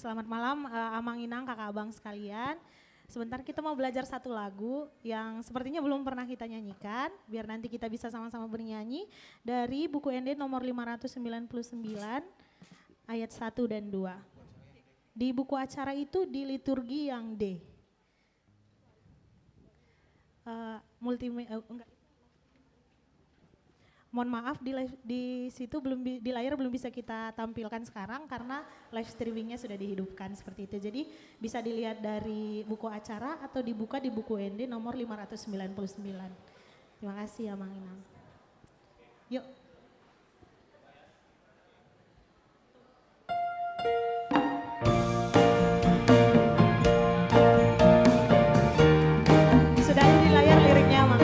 selamat malam Amang Inang, kakak abang sekalian. Sebentar kita mau belajar satu lagu yang sepertinya belum pernah kita nyanyikan, biar nanti kita bisa sama-sama bernyanyi dari buku ND nomor 599 ayat 1 dan 2. Di buku acara itu di liturgi yang D. Enggak. Mohon maaf di situ di layar belum bisa kita tampilkan sekarang karena live streamingnya sudah dihidupkan seperti itu. Jadi bisa dilihat dari buku acara atau dibuka di buku ND nomor 599. Terima kasih ya Mang Inang. Yuk. Sudah ada di layar liriknya Mang.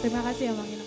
Terima kasih ya Bang Inang.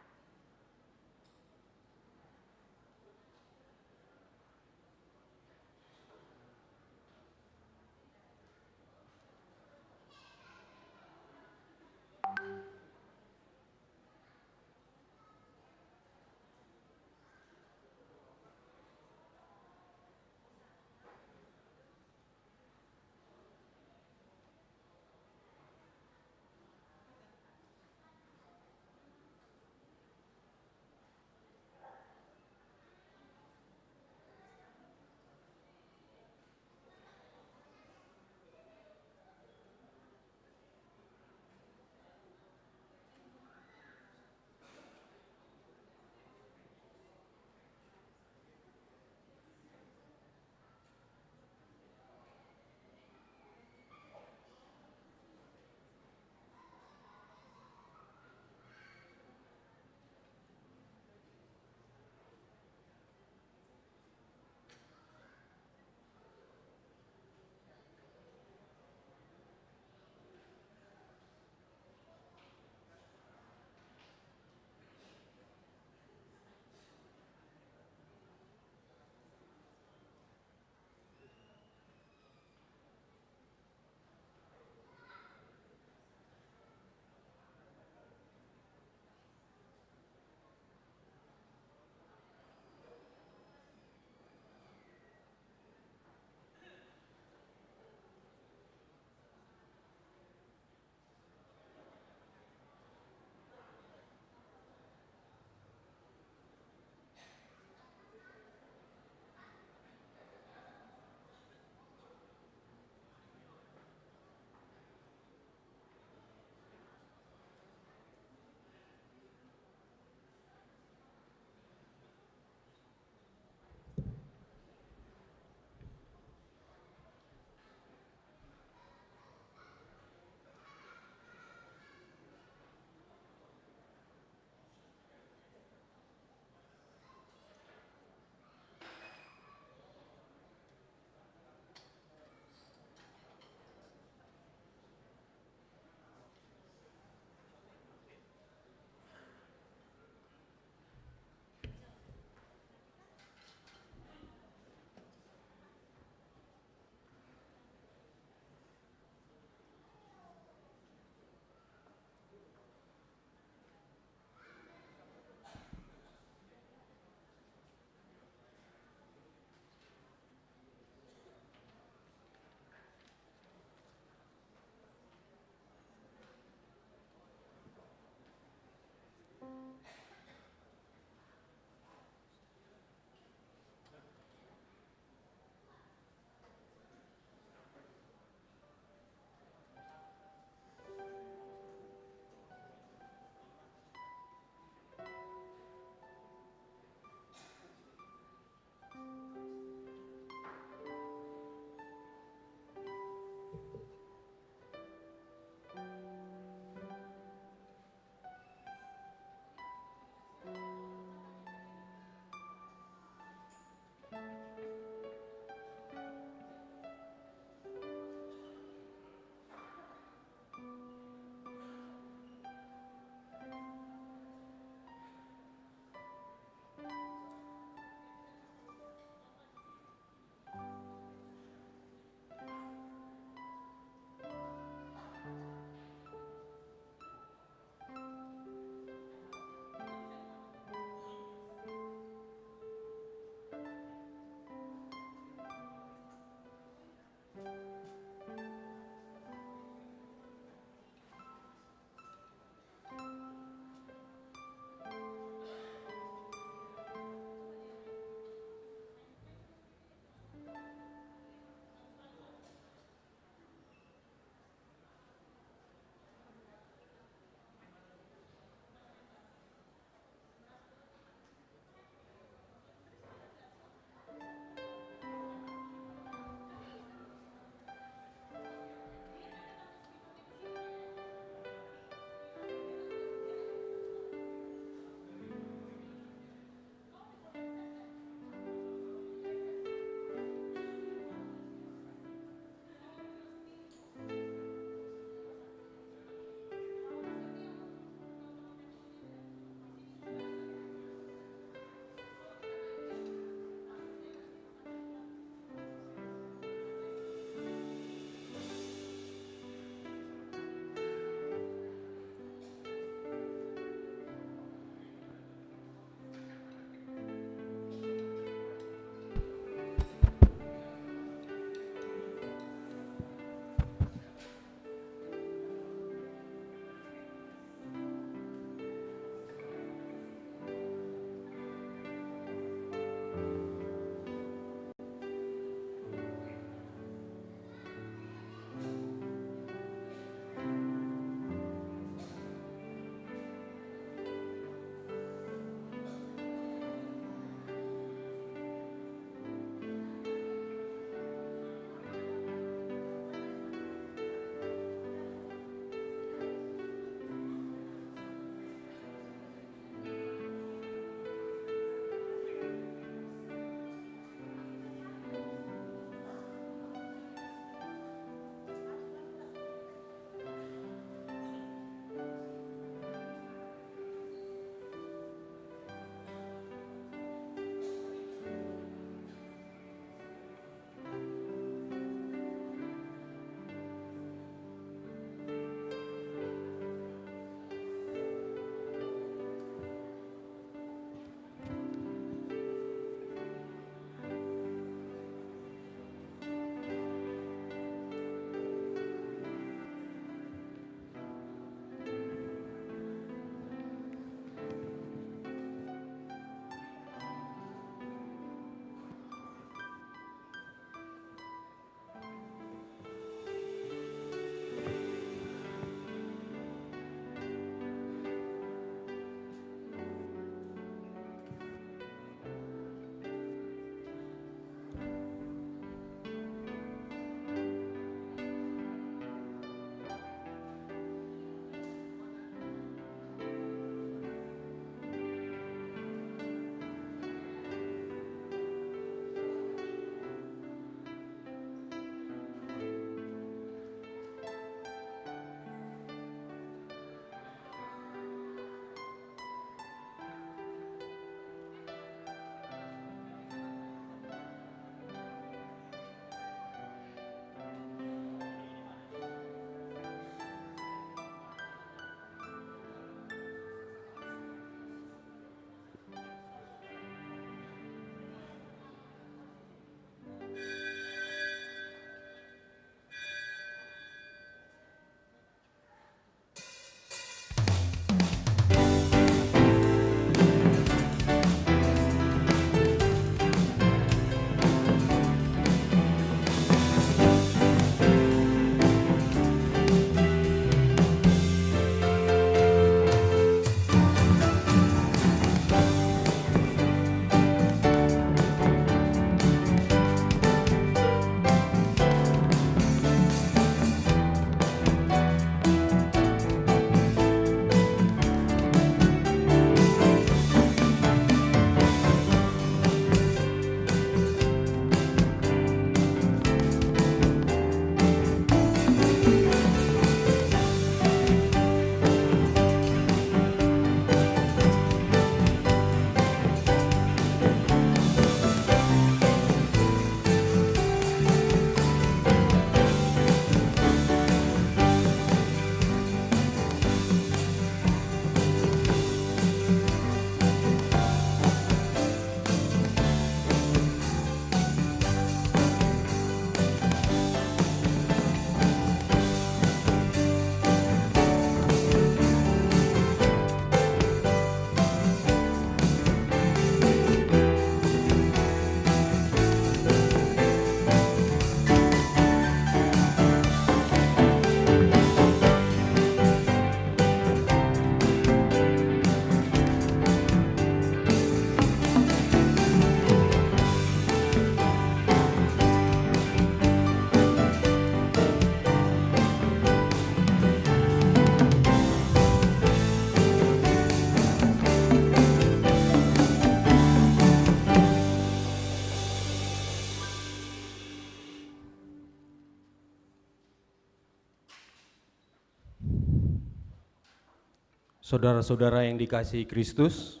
Saudara-saudara yang dikasihi Kristus,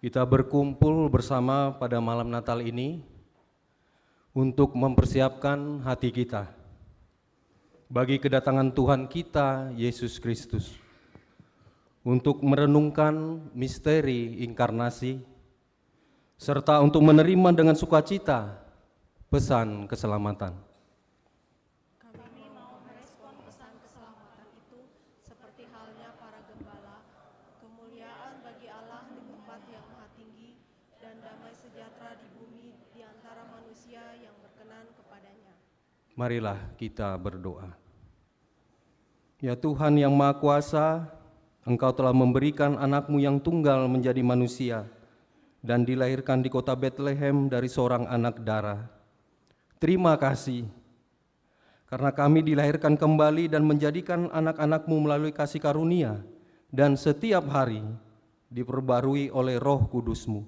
kita berkumpul bersama pada malam Natal ini untuk mempersiapkan hati kita bagi kedatangan Tuhan kita, Yesus Kristus, untuk merenungkan misteri inkarnasi, serta untuk menerima dengan sukacita pesan keselamatan. Kami mau merespon pesan keselamatan itu seperti halnya para gembala, kemuliaan bagi Allah di tempat yang maha tinggi dan damai sejahtera di bumi di antara manusia yang berkenan kepadanya. Marilah kita berdoa. Ya Tuhan yang Maha Kuasa, Engkau telah memberikan anak-Mu yang tunggal menjadi manusia dan dilahirkan di kota Bethlehem dari seorang anak darah. Terima kasih, karena kami dilahirkan kembali dan menjadikan anak-anak-Mu melalui kasih karunia dan setiap hari diperbarui oleh Roh Kudus-Mu.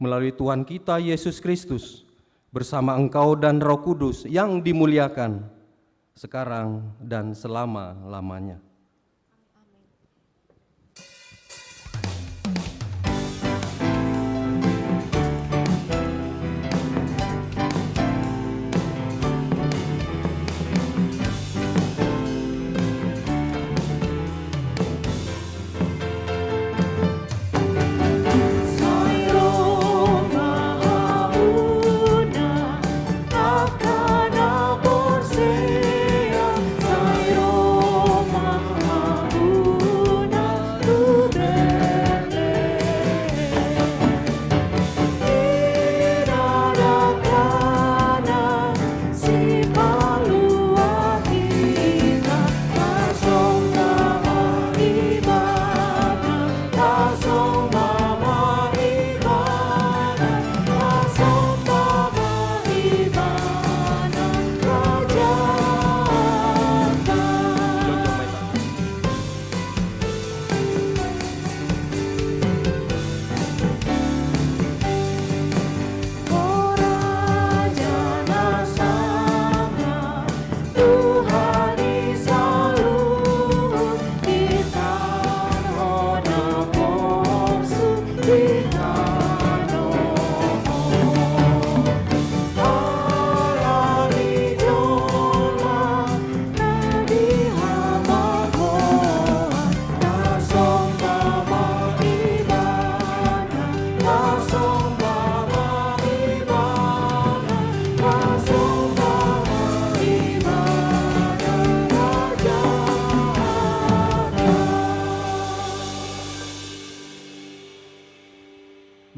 Melalui Tuhan kita Yesus Kristus, bersama Engkau dan Roh Kudus yang dimuliakan sekarang dan selama-lamanya.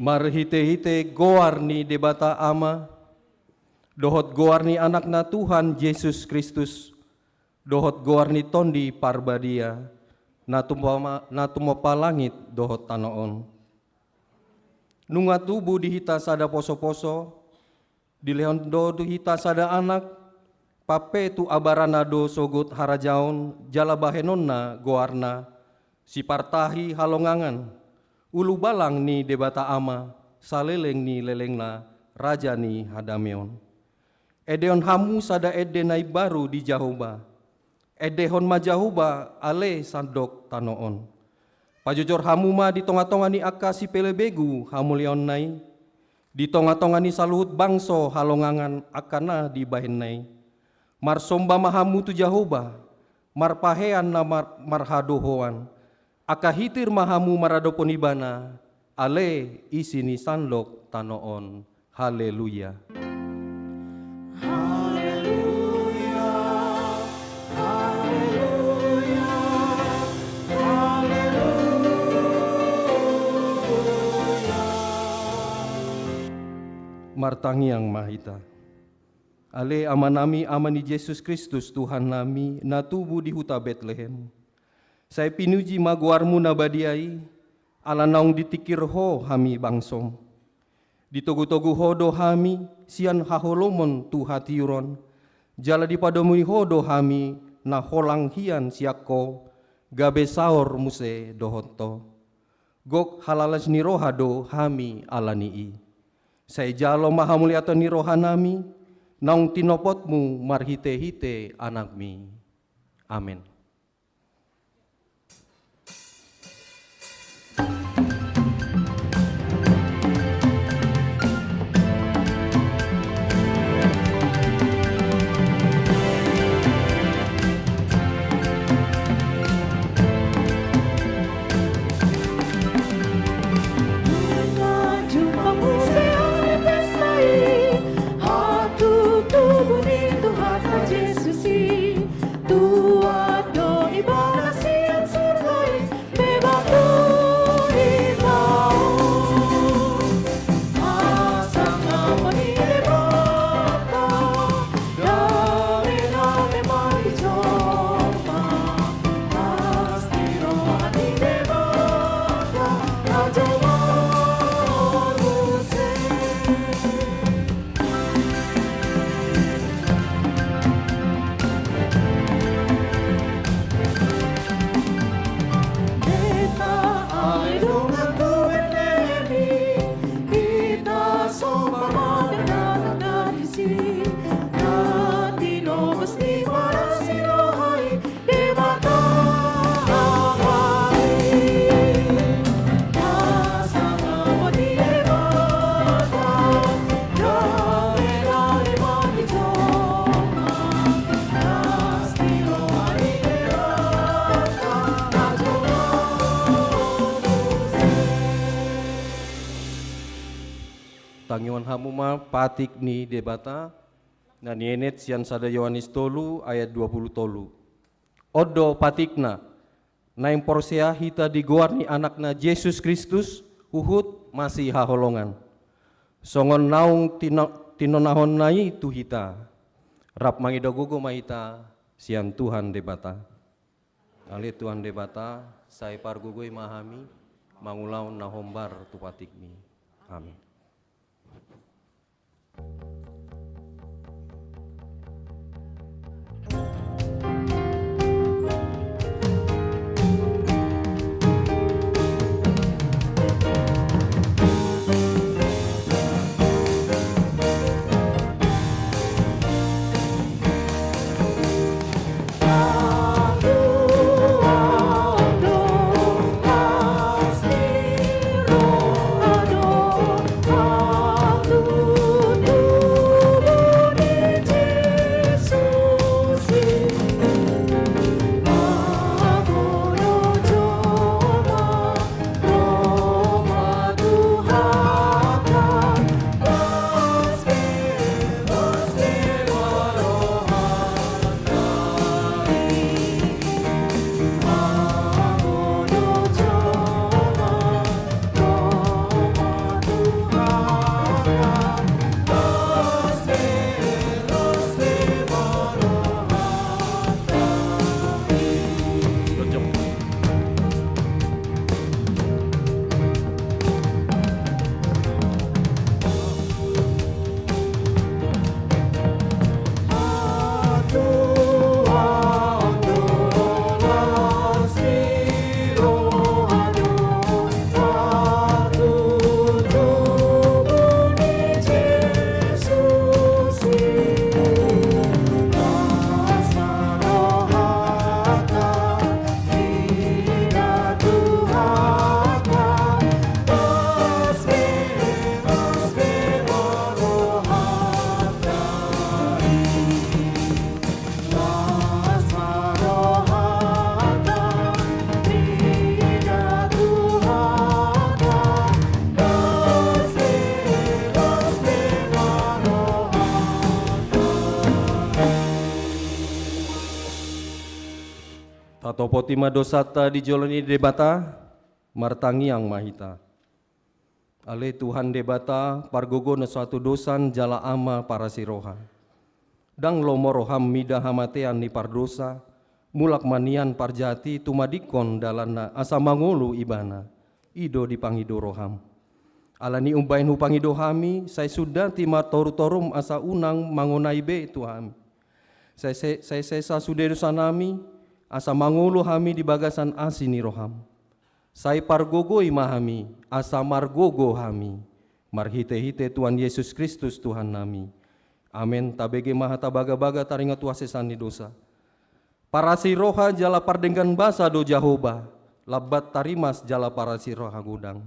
Marhite-hite goarni debata ama, dohot goarni anakna Tuhan Yesus Kristus, dohot goarni tondi parbadia, natumopa langit dohot tanoon. Nunga tubuh dihita sada poso-poso, dilehon do hita sada anak, pape tu abaranado sogut harajaon, jala bahenonna goarna, si partahi halongangan, ulu balang ni debata ama, saleleng ni lelengna, raja ni hadameon. Edeon hamu sada edenai baru di Jahoba, edehon majahuba ale sandok tanoon. Pajojor hamuma di tonga-tonga ni akasi pelebegu hamulion nai, di tonga-tonga ni saluhut bangso halongangan akana di bahenai. Marsomba mahamu tu Jahoba, marpahean na marhadohoan, akahitir mahamu maradoponibana, ale isini sanlok tanoon. Haleluya. Martangiang mahita. Ale amanami amani Yesus Kristus Tuhan nami natubu di huta Bethlehem. Saya pinuji maguarmu nabadiai, ala naung ditikir ho hami bangsom. Ditogu-togu hodo hami, sian haholomon tu hatiuron. Jala dipadamui hodo hami, na holang hian siakko, gabe saor muse dohotto. Gok halalas ni rohado hami alanii. Saya jalo mahamuliaton ni rohanami, naung tinopotmu marhite-hite anakmi. Amin. Tangiwan hamuma patik ni debata na nienet sian sada Yohanes tolu ayat 20 tolu. Odo patikna na porsia hita digoar ni anakna Yesus Kristus uhut masih haholongan. Songon naung tinonahon nai tu hita. Rap mangidogogo mahita sian Tuhan debata. Ali Tuhan debata saya pargugoi mahami mangulaun nahombar tu patikmi. Amin. Potima dosata di joloni debata martangi yang mahita. Ale Tuhan debata pargogo na suatu dosan jala ama para siroha. Dang lomoroham mida hamatean ni pardosa mulak manian parjati tumadikon dalana asa mangulu ibana ido dipangido roham. Alani umbain hupangido hami saya sudah tima toru-torum asa unang mangonai be Tuhan. Saya sesa sudah dosa nami asa mangulu hami di bagasan asini roham. Sai pargogo imahami, asa margogo hami. Marhite-hite Tuhan Yesus Kristus Tuhan nami. Amin. Tabege maha tabaga-baga taringa tuasesani dosa. Parasi roha jala pardenggan basa do Jahoba. Labat tarimas jala parasi roha gudang.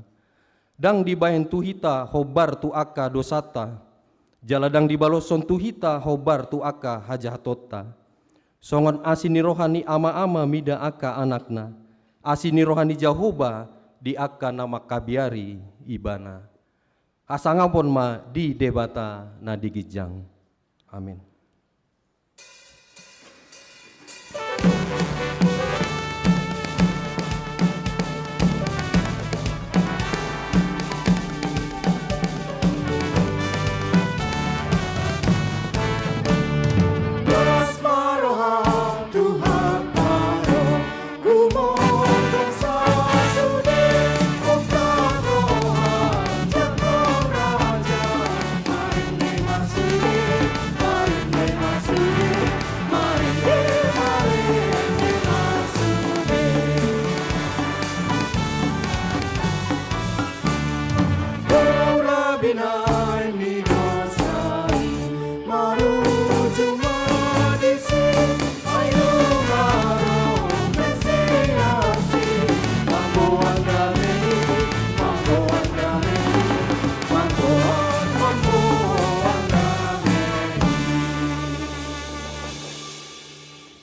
Dang dibayan tuhita hobar tu aka dosata. Jala dang dibaloson tuhita hobar tu aka hajatota. Songon asini rohani ama-ama mida aka anakna. Asini rohani Jahoba di aka nama kabiari ibana. Asangapon ma di debata na digijang. Amin.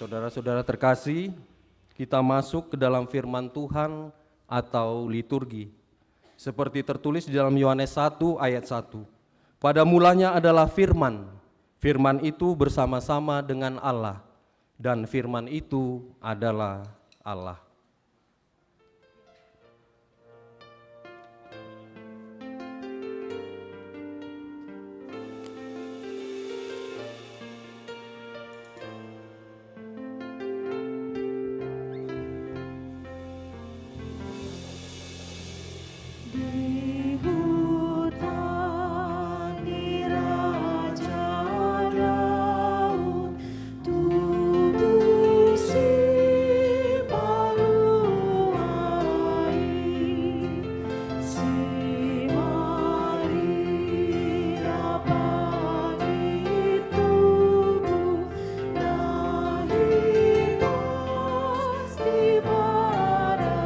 Saudara-saudara terkasih, kita masuk ke dalam firman Tuhan atau liturgi. Seperti tertulis di dalam Yohanes 1 ayat 1. Pada mulanya adalah firman. Firman itu bersama-sama dengan Allah, dan firman itu adalah Allah. Di hutan di Raja Daud, tubuh si paluai, si Maria pagi tubuh, lahir pasti badai.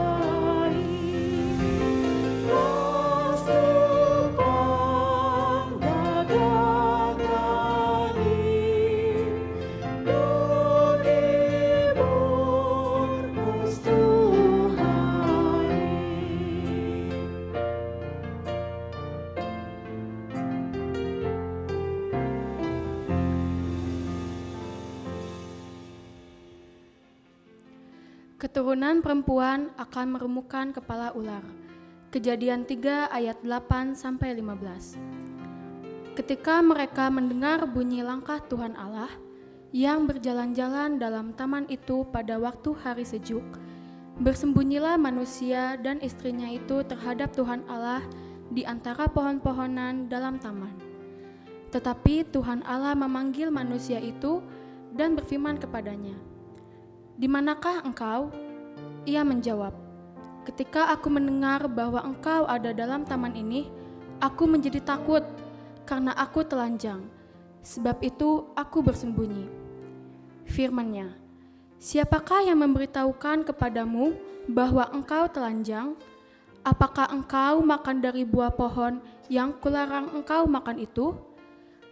Keturunan perempuan akan meremukkan kepala ular. Kejadian 3 ayat 8-15. Ketika mereka mendengar bunyi langkah Tuhan Allah yang berjalan-jalan dalam taman itu pada waktu hari sejuk, bersembunyilah manusia dan istrinya itu terhadap Tuhan Allah di antara pohon-pohonan dalam taman. Tetapi Tuhan Allah memanggil manusia itu dan berfirman kepadanya, "Di manakah engkau?" Ia menjawab, "Ketika aku mendengar bahwa engkau ada dalam taman ini, aku menjadi takut karena aku telanjang. Sebab itu aku bersembunyi." Firman-Nya, "Siapakah yang memberitahukan kepadamu bahwa engkau telanjang? Apakah engkau makan dari buah pohon yang kularang engkau makan itu?"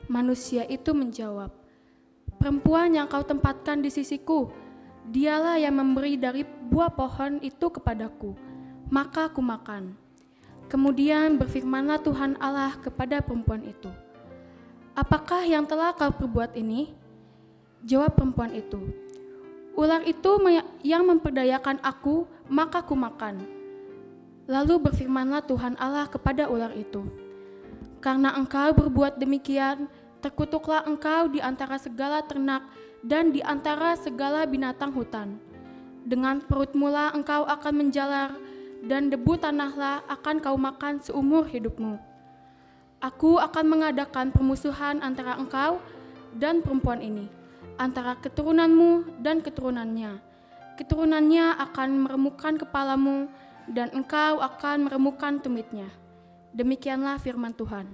Manusia itu menjawab, "Perempuan yang kau tempatkan di sisiku, dialah yang memberi dari buah pohon itu kepadaku, maka aku makan." Kemudian berfirmanlah Tuhan Allah kepada perempuan itu, "Apakah yang telah kau perbuat ini?" Jawab perempuan itu, "Ular itu yang memperdayakan aku, maka aku makan." Lalu berfirmanlah Tuhan Allah kepada ular itu, "Karena engkau berbuat demikian, terkutuklah engkau di antara segala ternak dan di antara segala binatang hutan. Dengan perutmulah engkau akan menjalar, dan debu tanahlah akan kau makan seumur hidupmu. Aku akan mengadakan permusuhan antara engkau dan perempuan ini, antara keturunanmu dan keturunannya. Keturunannya akan meremukkan kepalamu, dan engkau akan meremukkan tumitnya." Demikianlah firman Tuhan.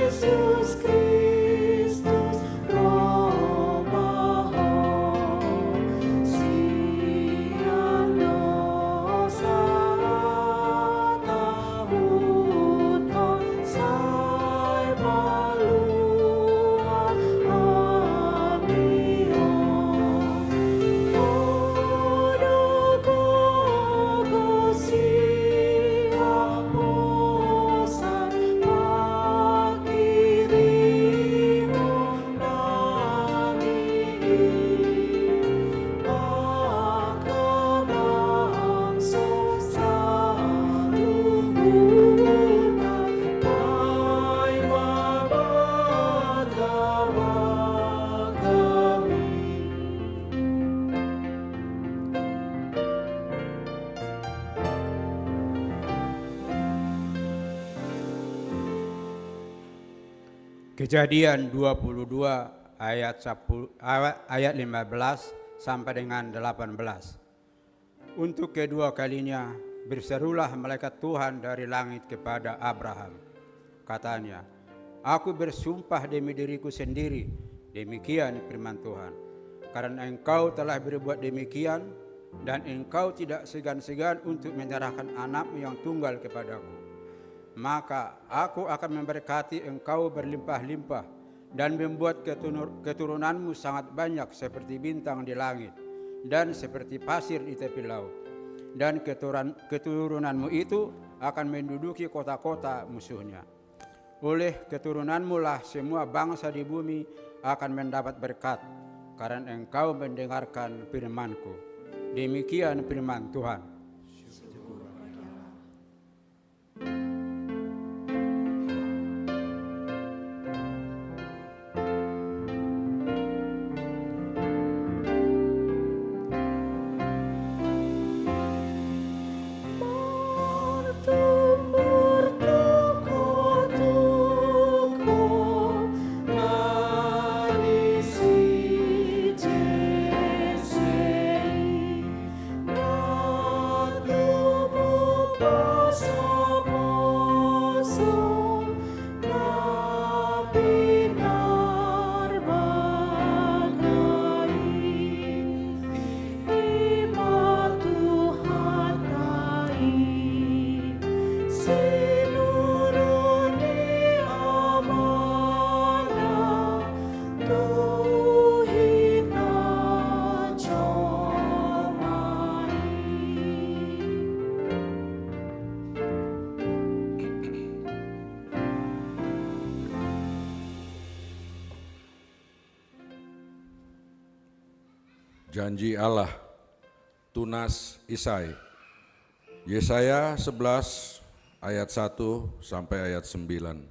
Yesus Kristus, Roh Maha, sian dosa tahutkan sai palua amio, odogo gosi aposan pakirimu nangi akabangso salungutan ay mabagawag kami. Kejadian 22 ayat 15 sampai dengan 18. Untuk kedua kalinya berserulah malaikat Tuhan dari langit kepada Abraham. Katanya, "Aku bersumpah demi diriku sendiri Demikian firman Tuhan. Karena engkau telah berbuat demikian, dan engkau tidak segan-segan untuk menyerahkan anakmu yang tunggal kepadaku, maka aku akan memberkati engkau berlimpah-limpah dan membuat keturunanmu sangat banyak seperti bintang di langit dan seperti pasir di tepi laut. Dan keturunanmu itu akan menduduki kota-kota musuhnya. Oleh keturunanmu lah semua bangsa di bumi akan mendapat berkat, karena engkau mendengarkan firman-Ku. Demikian firman Tuhan. Janji Allah, tunas Isai. Yesaya 11 ayat 1 sampai ayat 9.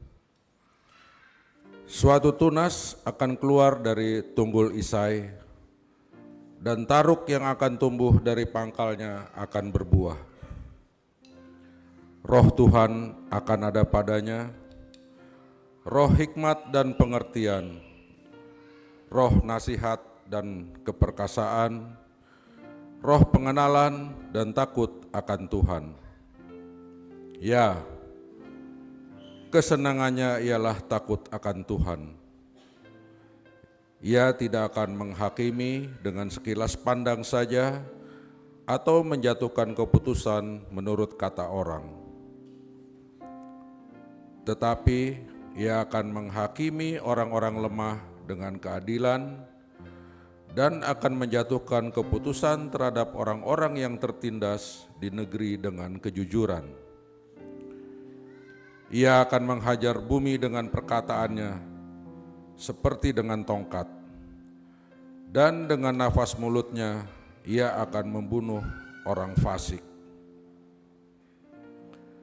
Suatu tunas akan keluar dari tunggul Isai, dan taruk yang akan tumbuh dari pangkalnya akan berbuah. Roh Tuhan akan ada padanya, roh hikmat dan pengertian, roh nasihat dan keperkasaan, roh pengenalan dan takut akan Tuhan. Ya, kesenangannya ialah takut akan Tuhan. Ia tidak akan menghakimi dengan sekilas pandang saja atau menjatuhkan keputusan menurut kata orang. Tetapi ia akan menghakimi orang-orang lemah dengan keadilan dan akan menjatuhkan keputusan terhadap orang-orang yang tertindas di negeri dengan kejujuran. Ia akan menghajar bumi dengan perkataannya seperti dengan tongkat, dan dengan nafas mulutnya ia akan membunuh orang fasik.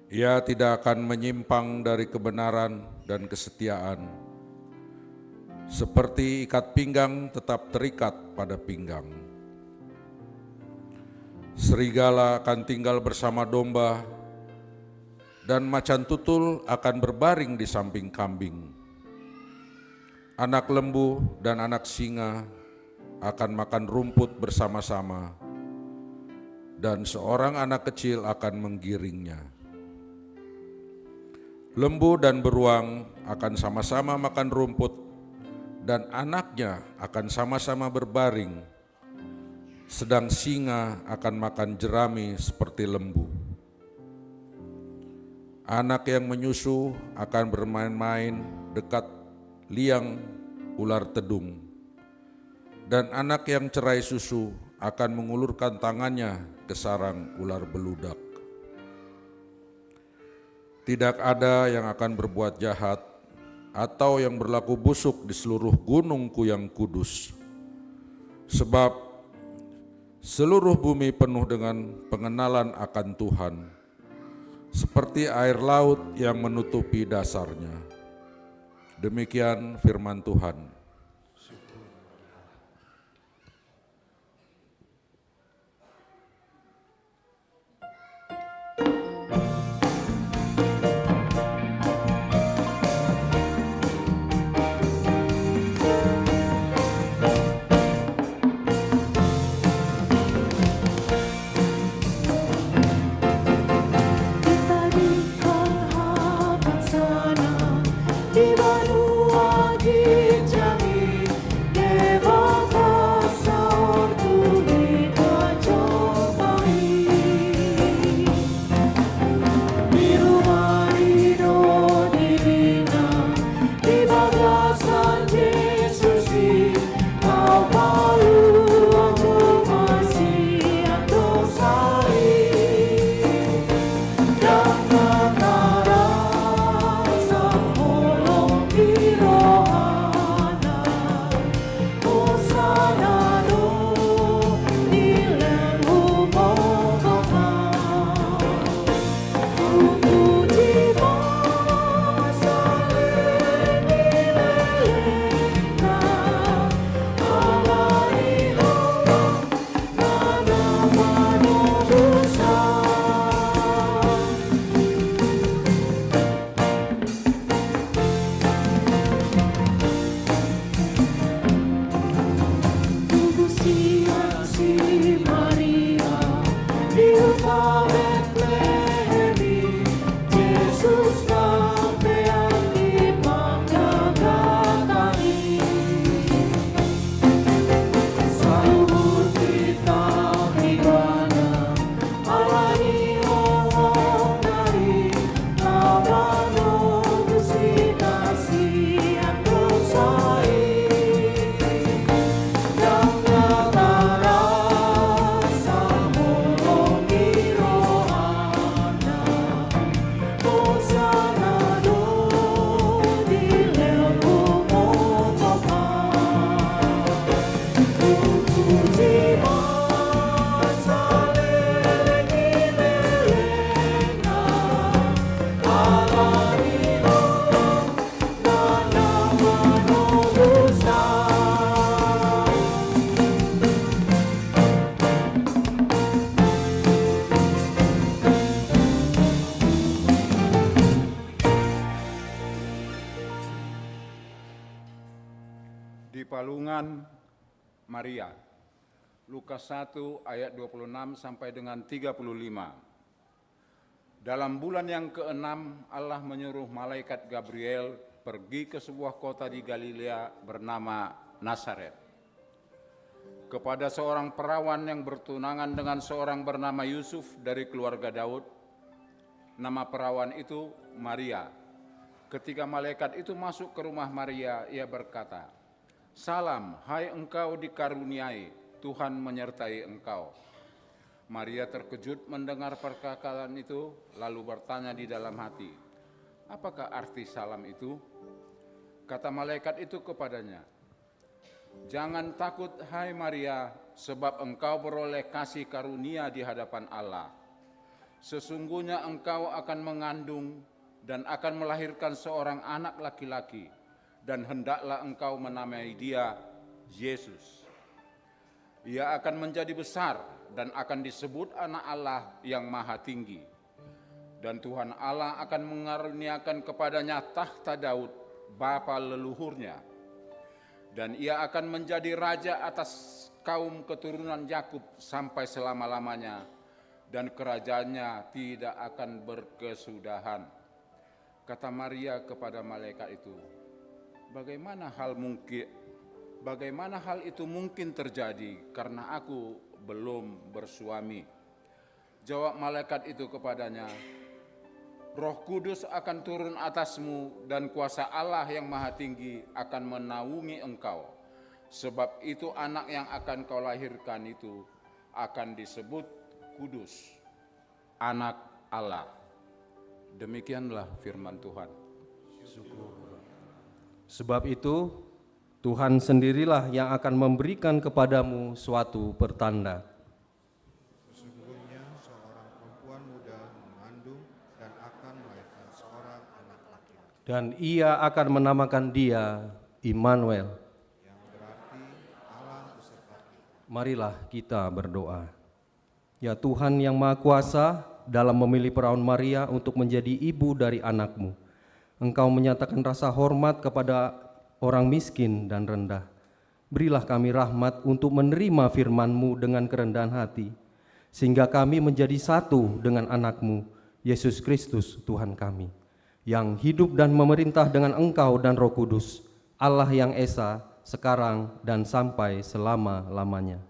Ia tidak akan menyimpang dari kebenaran dan kesetiaan, seperti ikat pinggang tetap terikat pada pinggang. Serigala akan tinggal bersama domba, dan macan tutul akan berbaring di samping kambing. Anak lembu dan anak singa akan makan rumput bersama-sama, dan seorang anak kecil akan menggiringnya. Lembu dan beruang akan sama-sama makan rumput, dan anaknya akan sama-sama berbaring, sedang singa akan makan jerami seperti lembu. Anak yang menyusu akan bermain-main dekat liang ular tedung, dan anak yang cerai susu akan mengulurkan tangannya ke sarang ular beludak. Tidak ada yang akan berbuat jahat atau yang berlaku busuk di seluruh gunungku yang kudus, sebab seluruh bumi penuh dengan pengenalan akan Tuhan, seperti air laut yang menutupi dasarnya. Demikian firman Tuhan. Di benua hijau Di palungan Maria. Lukas 1 ayat 26 sampai dengan 35. Dalam bulan yang ke-6 Allah menyuruh malaikat Gabriel pergi ke sebuah kota di Galilea bernama Nazaret, kepada seorang perawan yang bertunangan dengan seorang bernama Yusuf dari keluarga Daud. Nama perawan itu Maria. Ketika malaikat itu masuk ke rumah Maria, ia berkata, "Salam, hai engkau dikaruniai, Tuhan menyertai engkau." Maria terkejut mendengar perkataan itu, lalu bertanya di dalam hati, "Apakah arti salam itu?" Kata malaikat itu kepadanya, "Jangan takut, hai Maria, sebab engkau beroleh kasih karunia di hadapan Allah. Sesungguhnya engkau akan mengandung dan akan melahirkan seorang anak laki-laki, dan hendaklah engkau menamai dia Yesus. Ia akan menjadi besar dan akan disebut Anak Allah yang Maha Tinggi. Dan Tuhan Allah akan mengaruniakan kepadanya tahta Daud, bapa leluhurnya. Dan ia akan menjadi raja atas kaum keturunan Yakub sampai selama-lamanya, dan kerajaannya tidak akan berkesudahan." Kata Maria kepada malaikat itu, Bagaimana hal itu mungkin terjadi karena aku belum bersuami?" Jawab malaikat itu kepadanya, "Roh Kudus akan turun atasmu dan kuasa Allah yang Maha Tinggi akan menaungi engkau. Sebab itu anak yang akan kau lahirkan itu akan disebut Kudus, Anak Allah." Demikianlah firman Tuhan. Sebab itu, Tuhan sendirilah yang akan memberikan kepadamu suatu pertanda. Sesungguhnya seorang perempuan muda mengandung dan akan melahirkan seorang anak laki-laki, Dan ia akan menamakan dia Immanuel. yang berarti Allah beserta kita. Marilah kita berdoa. Ya Tuhan yang Maha Kuasa, dalam memilih perawan Maria untuk menjadi ibu dari anakmu, Engkau menyatakan rasa hormat kepada orang miskin dan rendah. Berilah kami rahmat untuk menerima firman-Mu dengan kerendahan hati, sehingga kami menjadi satu dengan anak-Mu, Yesus Kristus Tuhan kami, yang hidup dan memerintah dengan Engkau dan Roh Kudus, Allah yang Esa, sekarang dan sampai selama-lamanya.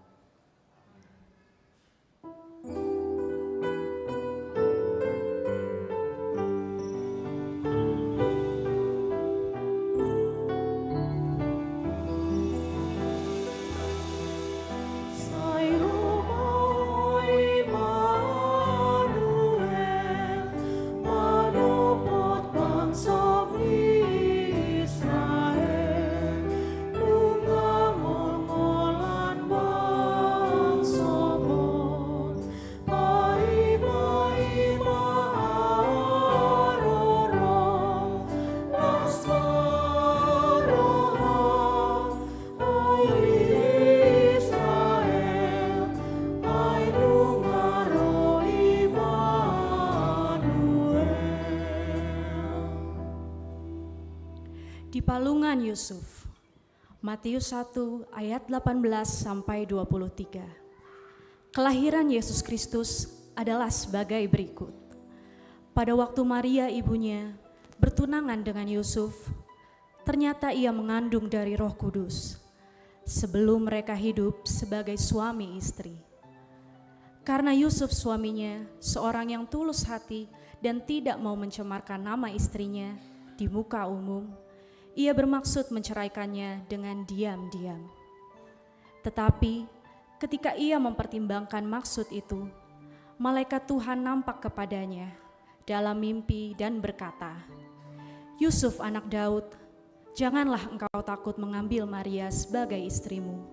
Di palungan Yusuf. Matius 1 ayat 18 sampai 23. Kelahiran Yesus Kristus adalah sebagai berikut. Pada waktu Maria ibunya bertunangan dengan Yusuf, ternyata ia mengandung dari Roh Kudus sebelum mereka hidup sebagai suami istri. Karena Yusuf suaminya seorang yang tulus hati dan tidak mau mencemarkan nama istrinya di muka umum, ia bermaksud menceraikannya dengan diam-diam. Tetapi ketika ia mempertimbangkan maksud itu, malaikat Tuhan nampak kepadanya dalam mimpi dan berkata, "Yusuf anak Daud, janganlah engkau takut mengambil Maria sebagai istrimu,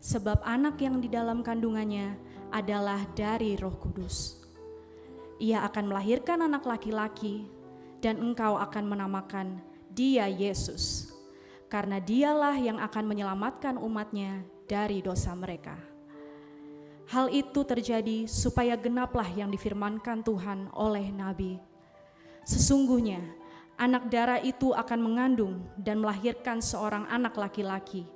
sebab anak yang di dalam kandungannya adalah dari Roh Kudus. Ia akan melahirkan anak laki-laki, dan engkau akan menamakan dia Yesus, karena dialah yang akan menyelamatkan umatnya dari dosa mereka." Hal itu terjadi supaya genaplah yang difirmankan Tuhan oleh Nabi. "Sesungguhnya anak darah itu akan mengandung dan melahirkan seorang anak laki-laki,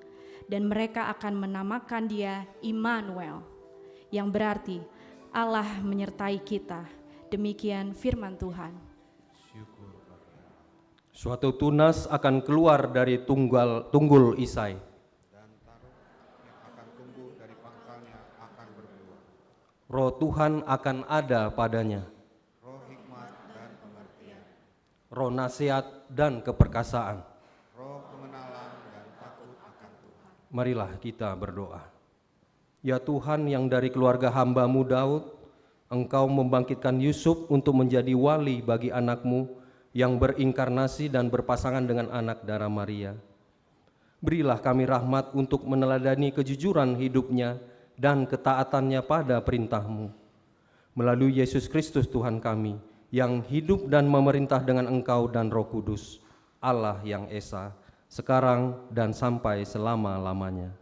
dan mereka akan menamakan dia Immanuel, yang berarti Allah menyertai kita. Demikian firman Tuhan. Suatu tunas akan keluar dari tunggul Isai. Dan taruk yang akan tumbuh dari pangkalnya akan berbuah. Roh Tuhan akan ada padanya. Roh hikmat dan pengertian, Roh nasihat dan keperkasaan. roh pengenalan dan takut akan Tuhan. Marilah kita berdoa. Ya Tuhan yang dari keluarga hamba-Mu Daud, Engkau membangkitkan Yusuf untuk menjadi wali bagi anak-Mu yang berinkarnasi dan berpasangan dengan anak darah Maria. Berilah kami rahmat untuk meneladani kejujuran hidupnya dan ketaatannya pada perintah-Mu. Melalui Yesus Kristus Tuhan kami, yang hidup dan memerintah dengan Engkau dan Roh Kudus, Allah yang Esa, sekarang dan sampai selama-lamanya.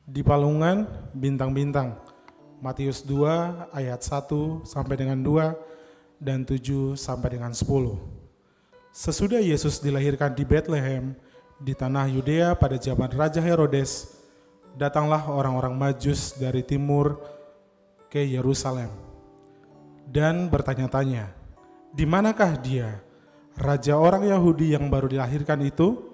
Di Palungan Bintang-Bintang, Matius 2 ayat 1 sampai dengan 2 dan 7 sampai dengan 10. Sesudah Yesus dilahirkan di Bethlehem di tanah Yudea pada zaman Raja Herodes, datanglah orang-orang Majus dari timur ke Yerusalem dan bertanya-tanya, "Di manakah dia, raja orang Yahudi yang baru dilahirkan itu?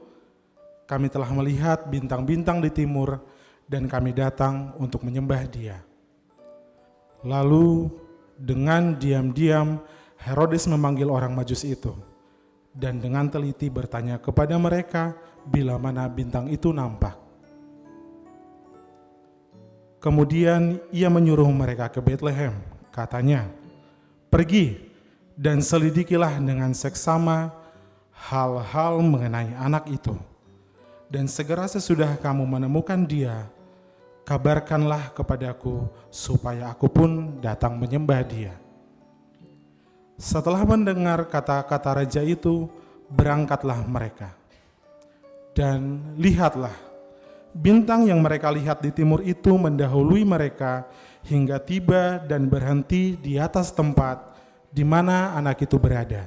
Kami telah melihat bintang-bintang di timur dan kami datang untuk menyembah dia." Lalu dengan diam-diam Herodes memanggil orang Majus itu dan dengan teliti bertanya kepada mereka bila mana bintang itu nampak. Kemudian ia menyuruh mereka ke Bethlehem, katanya, "Pergi dan selidikilah dengan seksama hal-hal mengenai anak itu. Dan segera sesudah kamu menemukan dia, kabarkanlah kepadaku supaya aku pun datang menyembah dia." Setelah mendengar kata-kata raja itu, berangkatlah mereka. Dan lihatlah, bintang yang mereka lihat di timur itu mendahului mereka hingga tiba dan berhenti di atas tempat di mana anak itu berada.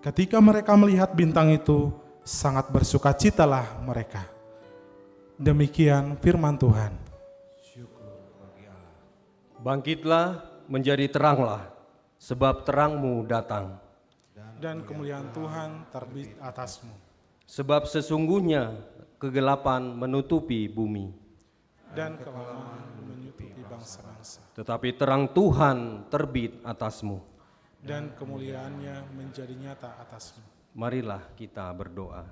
Ketika mereka melihat bintang itu, sangat bersukacitalah mereka. Demikian firman Tuhan. Bangkitlah, menjadi teranglah, sebab terangmu datang. Dan kemuliaan Tuhan terbit atasmu. Sebab sesungguhnya kegelapan menutupi bumi, Dan kelamaan menutupi bangsa-bangsa. tetapi terang Tuhan terbit atasmu. Dan kemuliaannya menjadi nyata atasmu. Marilah kita berdoa.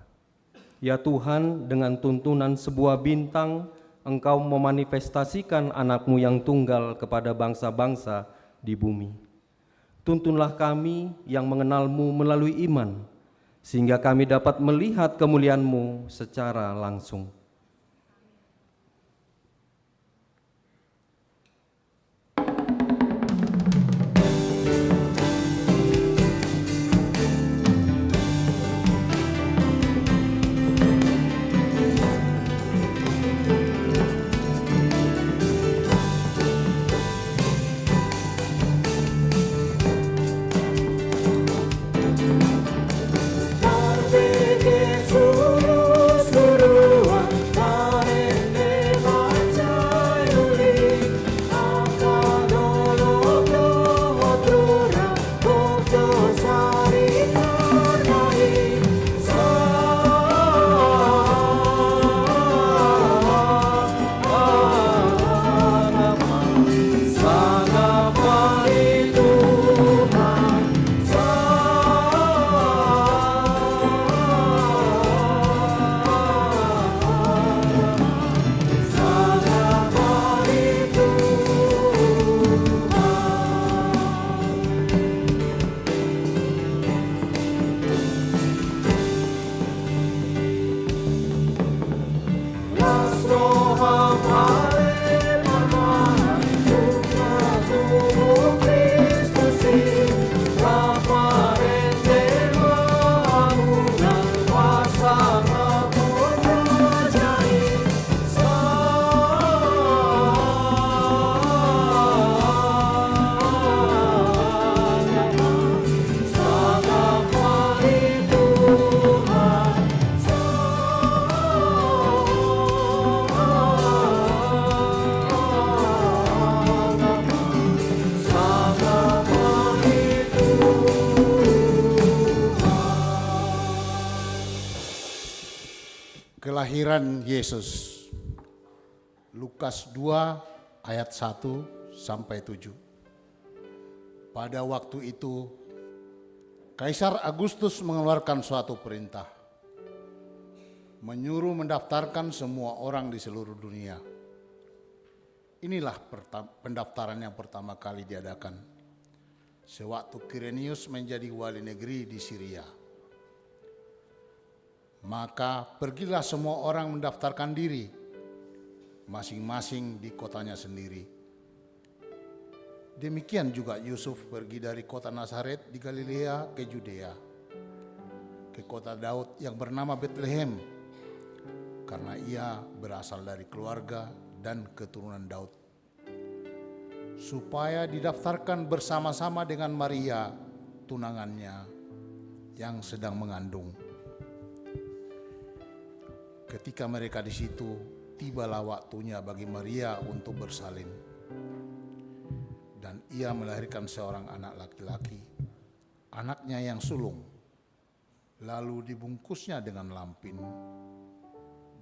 Ya Tuhan, dengan tuntunan sebuah bintang, Engkau memanifestasikan anak-Mu yang tunggal kepada bangsa-bangsa di bumi. Tuntunlah kami yang mengenal-Mu melalui iman, sehingga kami dapat melihat kemuliaan-Mu secara langsung. Kelahiran Yesus. Lukas 2 ayat 1 sampai 7. Pada waktu itu Kaisar Agustus mengeluarkan suatu perintah, menyuruh mendaftarkan semua orang di seluruh dunia. Inilah pendaftaran yang pertama kali diadakan sewaktu Quirinius menjadi wali negeri di Syria. Maka pergilah semua orang mendaftarkan diri, masing-masing di kotanya sendiri. Demikian juga Yusuf pergi dari kota Nazaret di Galilea ke Judea, ke kota Daud yang bernama Betlehem, karena ia berasal dari keluarga dan keturunan Daud, supaya didaftarkan bersama-sama dengan Maria, tunangannya, yang sedang mengandung. Ketika mereka di situ, tibalah waktunya bagi Maria untuk bersalin. Dan ia melahirkan seorang anak laki-laki, anaknya yang sulung. Lalu dibungkusnya dengan lampin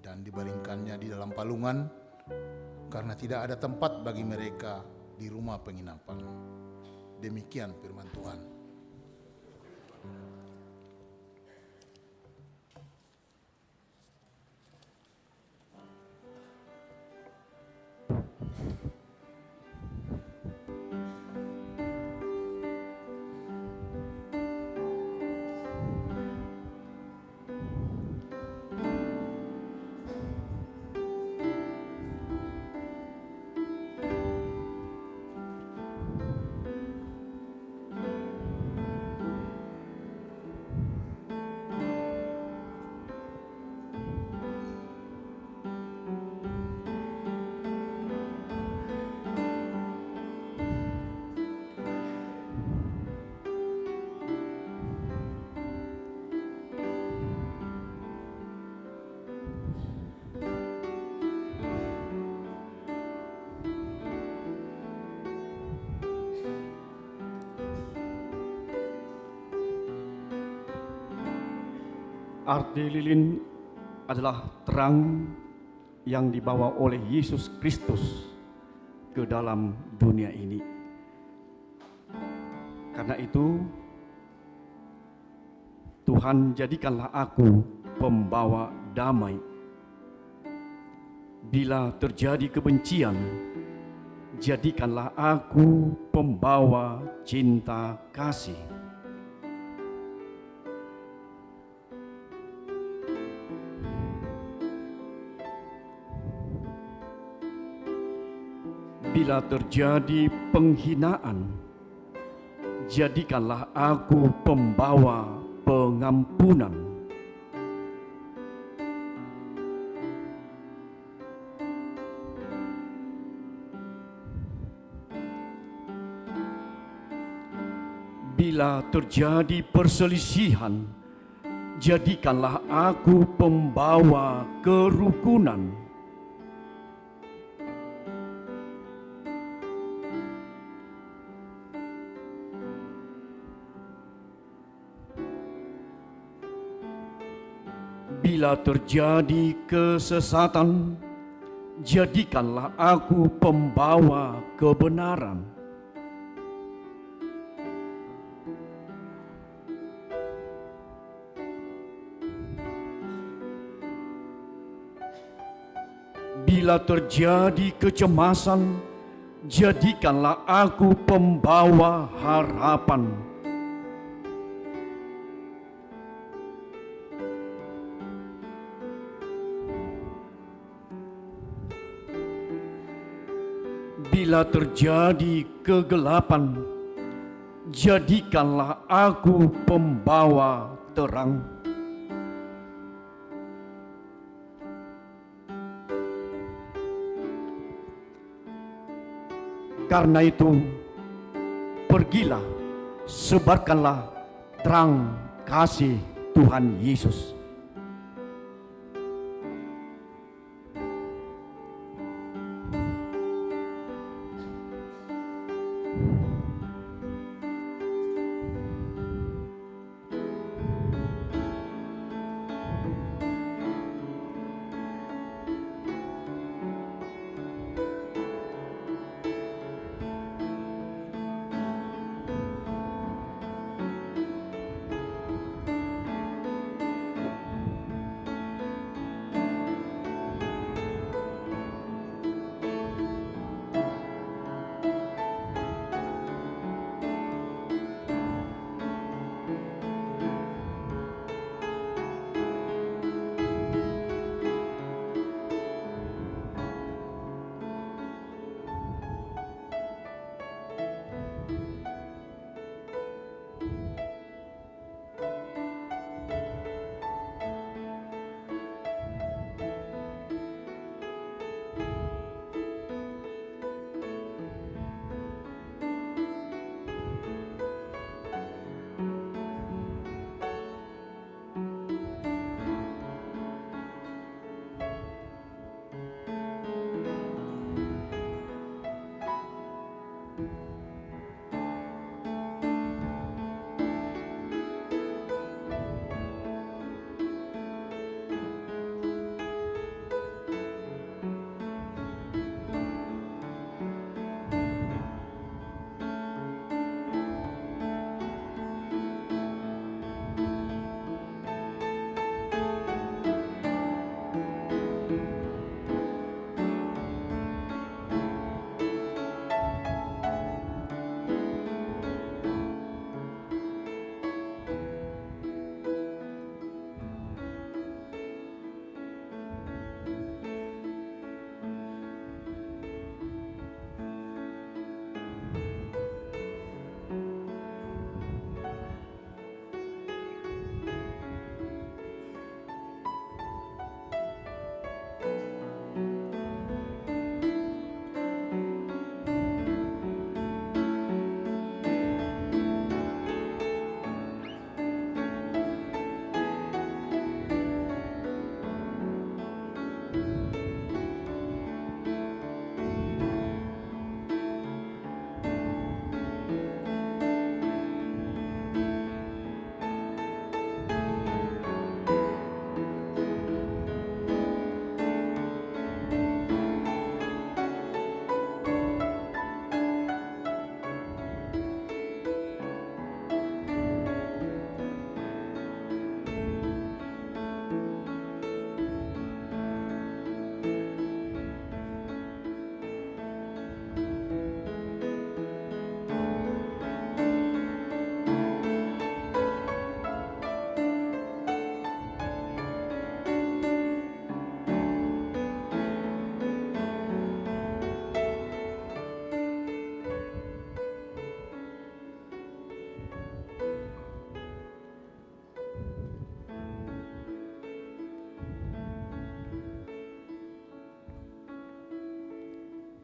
dan dibaringkannya di dalam palungan, karena tidak ada tempat bagi mereka di rumah penginapan. Demikian firman Tuhan. Arti lilin adalah terang yang dibawa oleh Yesus Kristus ke dalam dunia ini. Karena itu, Tuhan, jadikanlah aku pembawa damai. Bila terjadi kebencian, jadikanlah aku pembawa cinta kasih. Bila terjadi penghinaan, jadikanlah aku pembawa pengampunan. Bila terjadi perselisihan, jadikanlah aku pembawa kerukunan. Bila terjadi kesesatan, jadikanlah aku pembawa kebenaran. Bila terjadi kecemasan, jadikanlah aku pembawa harapan. Bila terjadi kegelapan, jadikanlah aku pembawa terang. Karena itu, pergilah, sebarkanlah terang kasih Tuhan Yesus.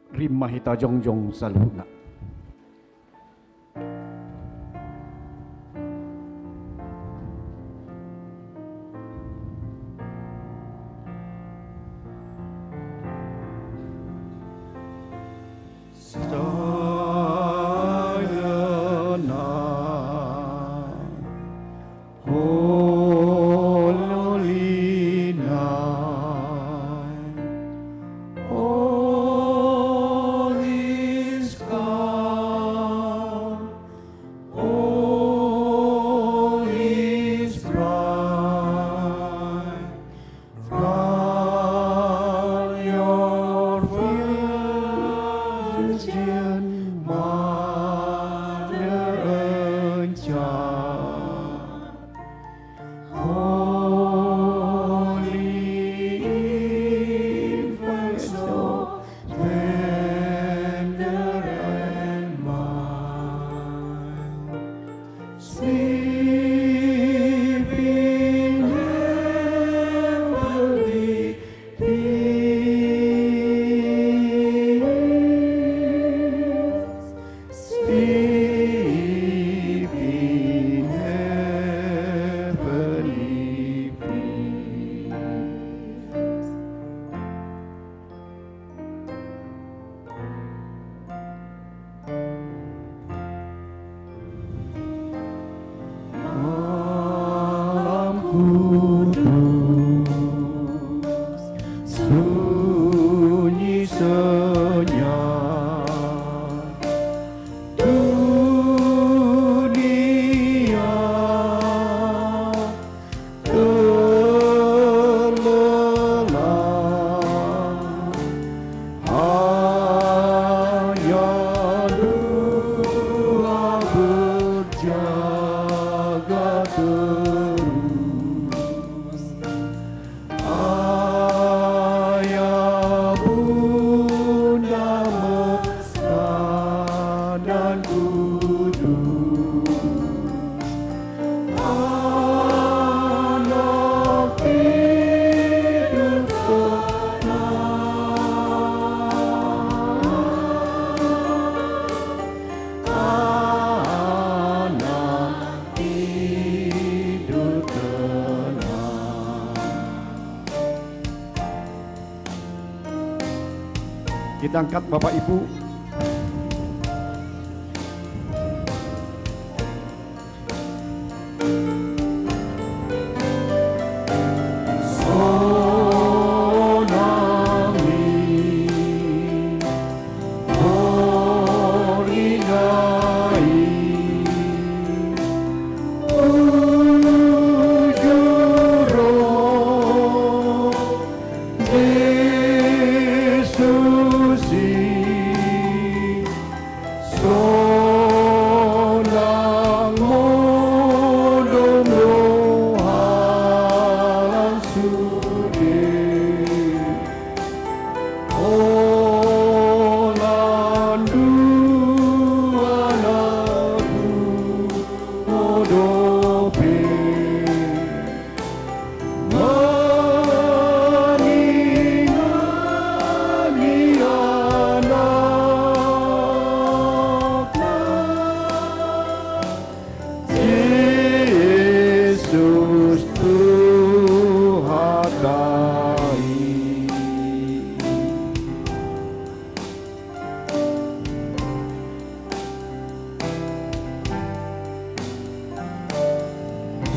Rimma hita jongjong saluna. Kita angkat Bapak Ibu.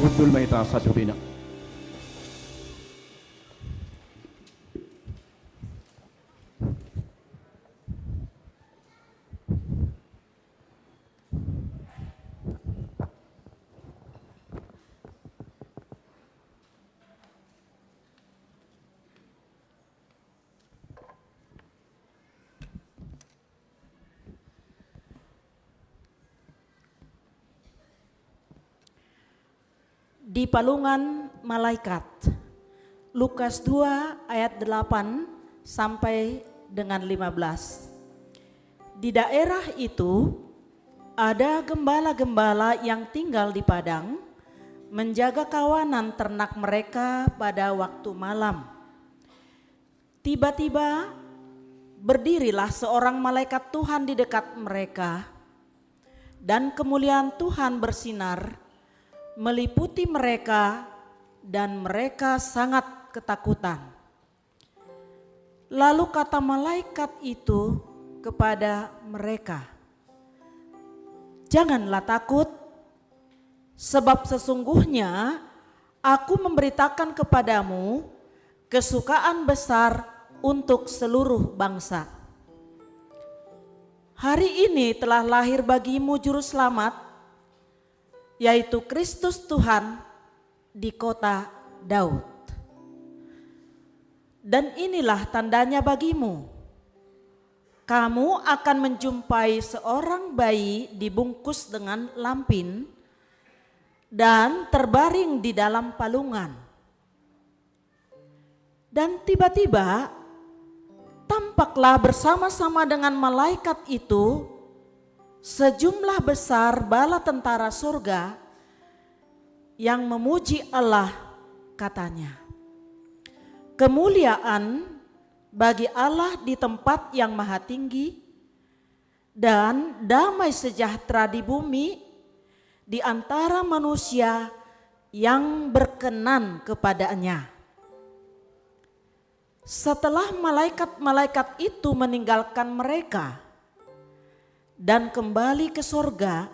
Betul Maita Sasubina. Di palungan malaikat, Lukas 2 ayat 8 sampai dengan 15. Di daerah itu ada gembala-gembala yang tinggal di padang, menjaga kawanan ternak mereka pada waktu malam. Tiba-tiba berdirilah seorang malaikat Tuhan di dekat mereka, dan kemuliaan Tuhan bersinar meliputi mereka, dan mereka sangat ketakutan. Lalu kata malaikat itu kepada mereka, "Janganlah takut, sebab sesungguhnya aku memberitakan kepadamu kesukaan besar untuk seluruh bangsa. Hari ini telah lahir bagimu juru selamat, yaitu Kristus Tuhan di kota Daud. Dan inilah tandanya bagimu, kamu akan menjumpai seorang bayi dibungkus dengan lampin dan terbaring di dalam palungan." Dan tiba-tiba tampaklah bersama-sama dengan malaikat itu sejumlah besar bala tentara surga yang memuji Allah, katanya, "Kemuliaan bagi Allah di tempat yang maha tinggi, dan damai sejahtera di bumi di antara manusia yang berkenan kepadanya." Setelah malaikat-malaikat itu meninggalkan mereka dan kembali ke surga,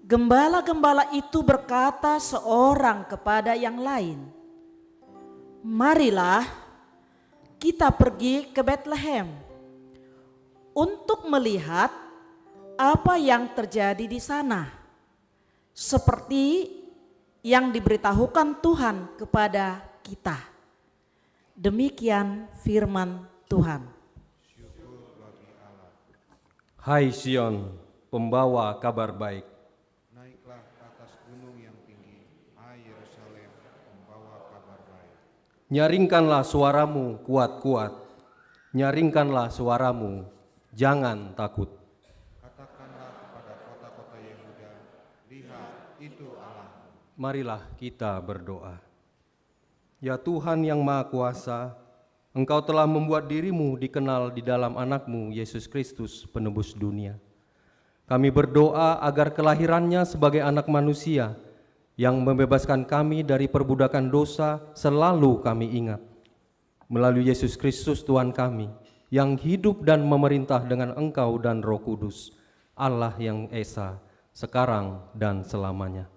gembala-gembala itu berkata seorang kepada yang lain, "Marilah kita pergi ke Betlehem untuk melihat apa yang terjadi di sana, seperti yang diberitahukan Tuhan kepada kita." Demikian firman Tuhan. Hai Sion, pembawa kabar baik. Naiklah ke atas gunung yang tinggi, hai Yerusalem, membawa kabar baik. Nyaringkanlah suaramu kuat-kuat, nyaringkanlah suaramu, jangan takut. Katakanlah kepada kota-kota Yehuda, lihat itu Allah. Marilah kita berdoa. Ya Tuhan yang Maha Kuasa, Engkau telah membuat dirimu dikenal di dalam anakmu Yesus Kristus penebus dunia. Kami berdoa agar kelahirannya sebagai anak manusia yang membebaskan kami dari perbudakan dosa selalu kami ingat. Melalui Yesus Kristus Tuhan kami, yang hidup dan memerintah dengan Engkau dan Roh Kudus, Allah yang Esa, sekarang dan selamanya.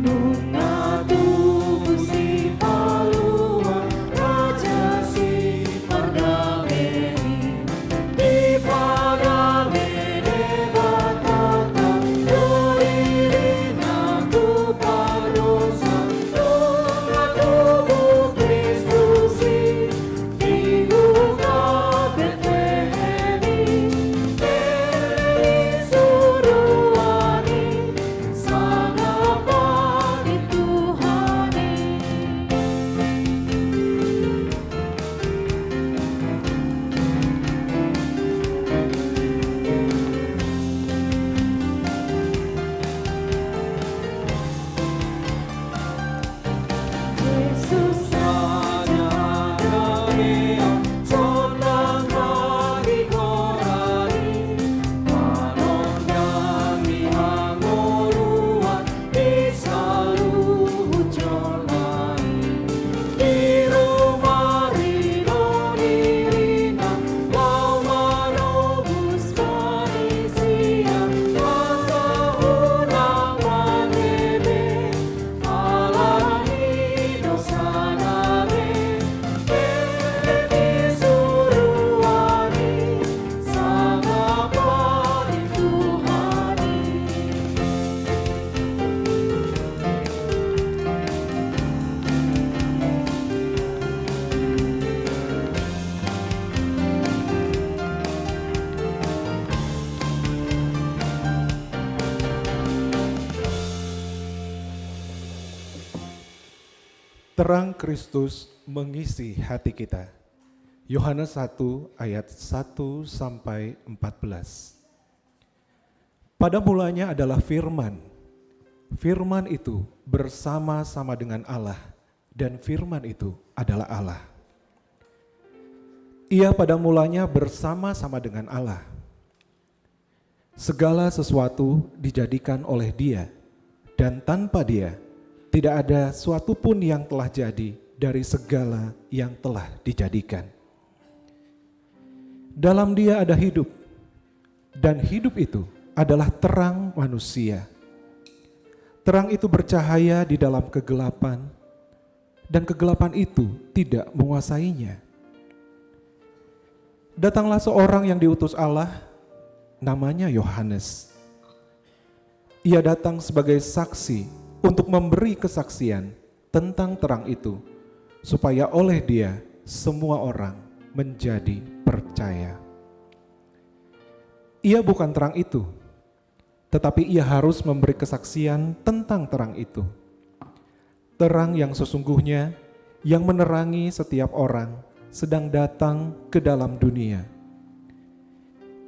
Bunga tubuh terang Kristus mengisi hati kita. Yohanes 1 ayat 1 sampai 14. Pada mulanya adalah firman. Firman itu bersama-sama dengan Allah, dan firman itu adalah Allah. Ia pada mulanya bersama-sama dengan Allah. Segala sesuatu dijadikan oleh Dia, dan tanpa Dia tidak ada suatu pun yang telah jadi dari segala yang telah dijadikan. Dalam Dia ada hidup, dan hidup itu adalah terang manusia. Terang itu bercahaya di dalam kegelapan, dan kegelapan itu tidak menguasainya. Datanglah seorang yang diutus Allah, namanya Yohanes. Ia datang sebagai saksi untuk memberi kesaksian tentang terang itu, supaya oleh Dia semua orang menjadi percaya. Ia bukan terang itu, tetapi ia harus memberi kesaksian tentang terang itu. Terang yang sesungguhnya yang menerangi setiap orang sedang datang ke dalam dunia.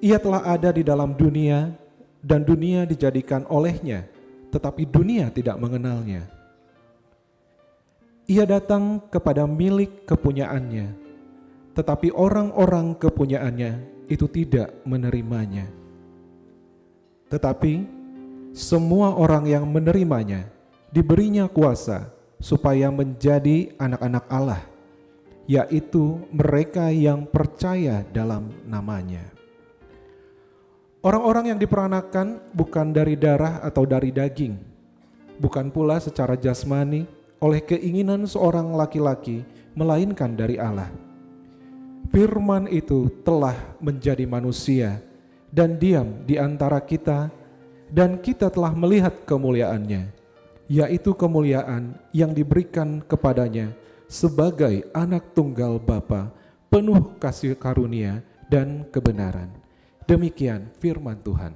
Ia telah ada di dalam dunia dan dunia dijadikan olehnya, tetapi dunia tidak mengenalnya. Ia datang kepada milik kepunyaannya, tetapi orang-orang kepunyaannya itu tidak menerimanya. Tetapi semua orang yang menerimanya diberinya kuasa supaya menjadi anak-anak Allah, yaitu mereka yang percaya dalam namanya. Orang-orang yang diperanakan bukan dari darah atau dari daging, bukan pula secara jasmani oleh keinginan seorang laki-laki, melainkan dari Allah. Firman itu telah menjadi manusia dan diam di antara kita, dan kita telah melihat kemuliaannya, yaitu kemuliaan yang diberikan kepadanya sebagai anak tunggal Bapa, penuh kasih karunia dan kebenaran. Demikian firman Tuhan.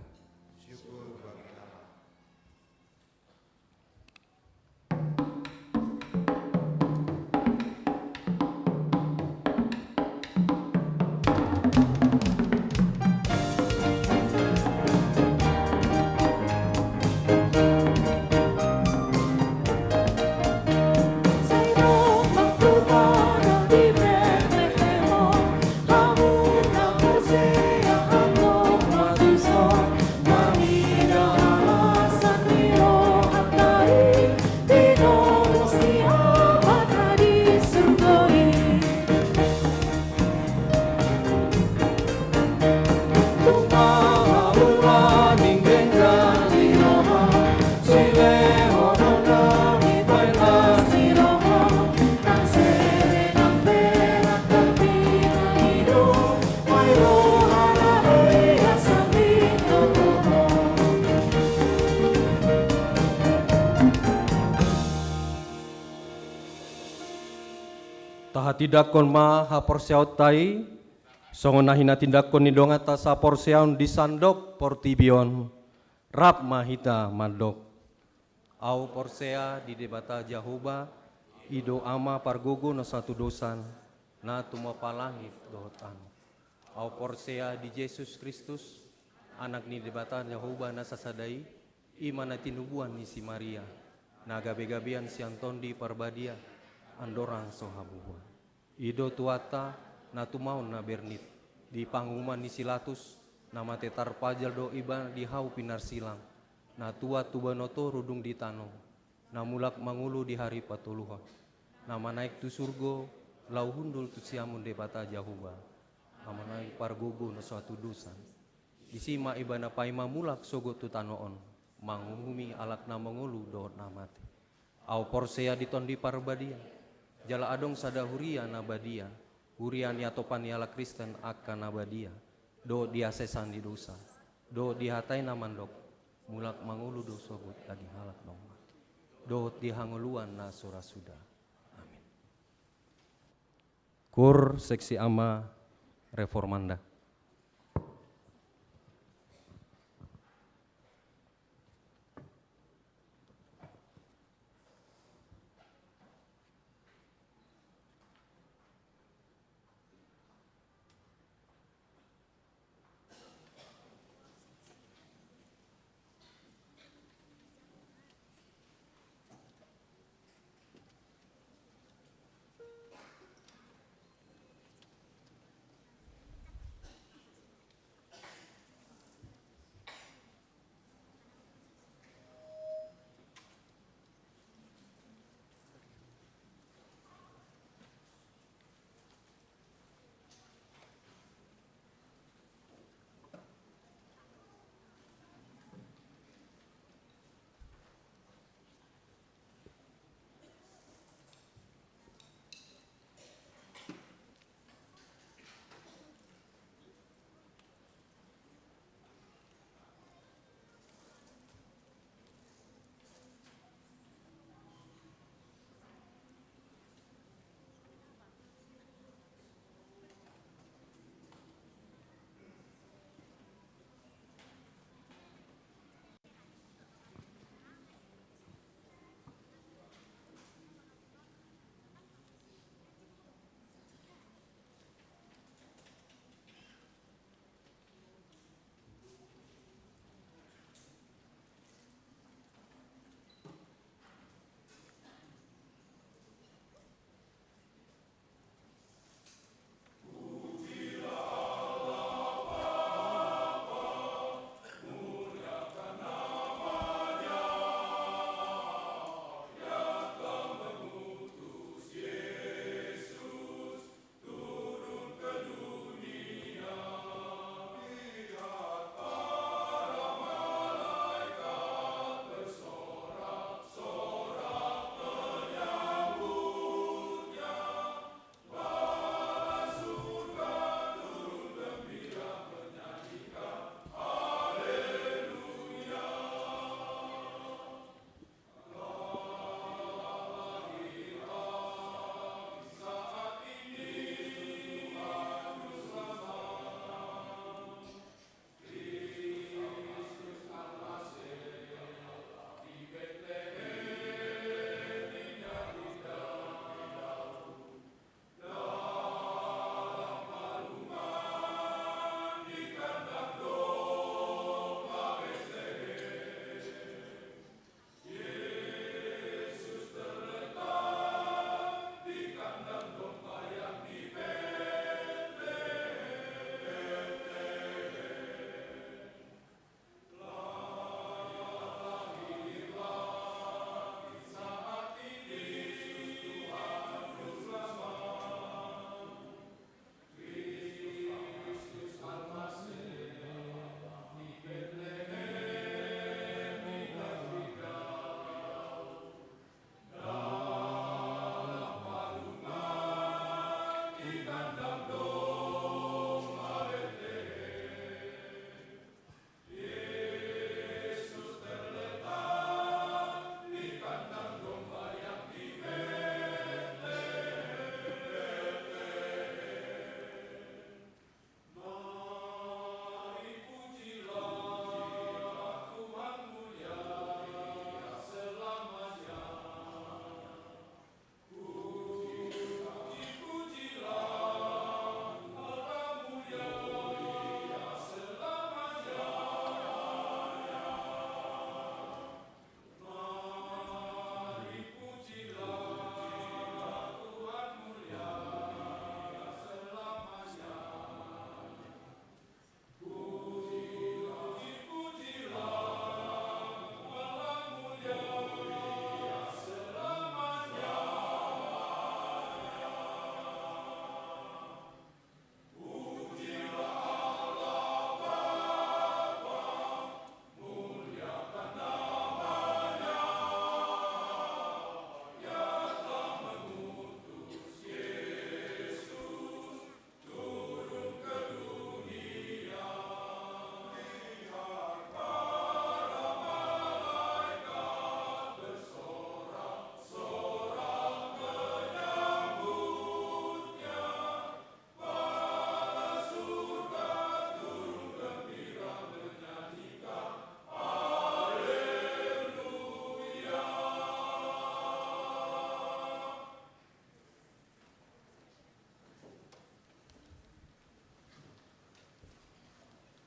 Tidakon ma haporseaut tai, songonahina tindakon nidonga ta saporseaun disandok portibion, rap mahita mandok. Au porsea di debata Jahuba, ido ama pargogo no satu dosan, na tumapalangit dohotan. Au porsea di Yesus Kristus, anak ni debata Jahuba na sasadai, imana tinubuan ni si Maria, na gabe-gabean si Antondi parbadia, andorang sohabuan. Ido tuata na tumaun na bernit, di pangumuman ni Silatus, nama tetar pajal do iba di hau pinar silang, na tua tubanoto rudung di tanong, na mulak mangulu di hari patuluhon, nama naik tu surgo, lau hundul tu siamun debata Jahuba, nama naik pargogo no suatu dusan, disima iba na paima mulak sogo tu tanoon, mangumumi alak na mangulu do namate, au porsea ditondi parbadia, jala adong sada huria nabadia, huria niatopan niala Kristen akan nabadia, do diasesan di dosa, do dihatai namandok, mulak mangulu do sobut tadi halak nomad, do dihanguluan na surasuda. Amin. Kur seksi ama reformanda.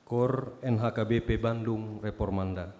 KOR NHKBP Bandung Reformanda.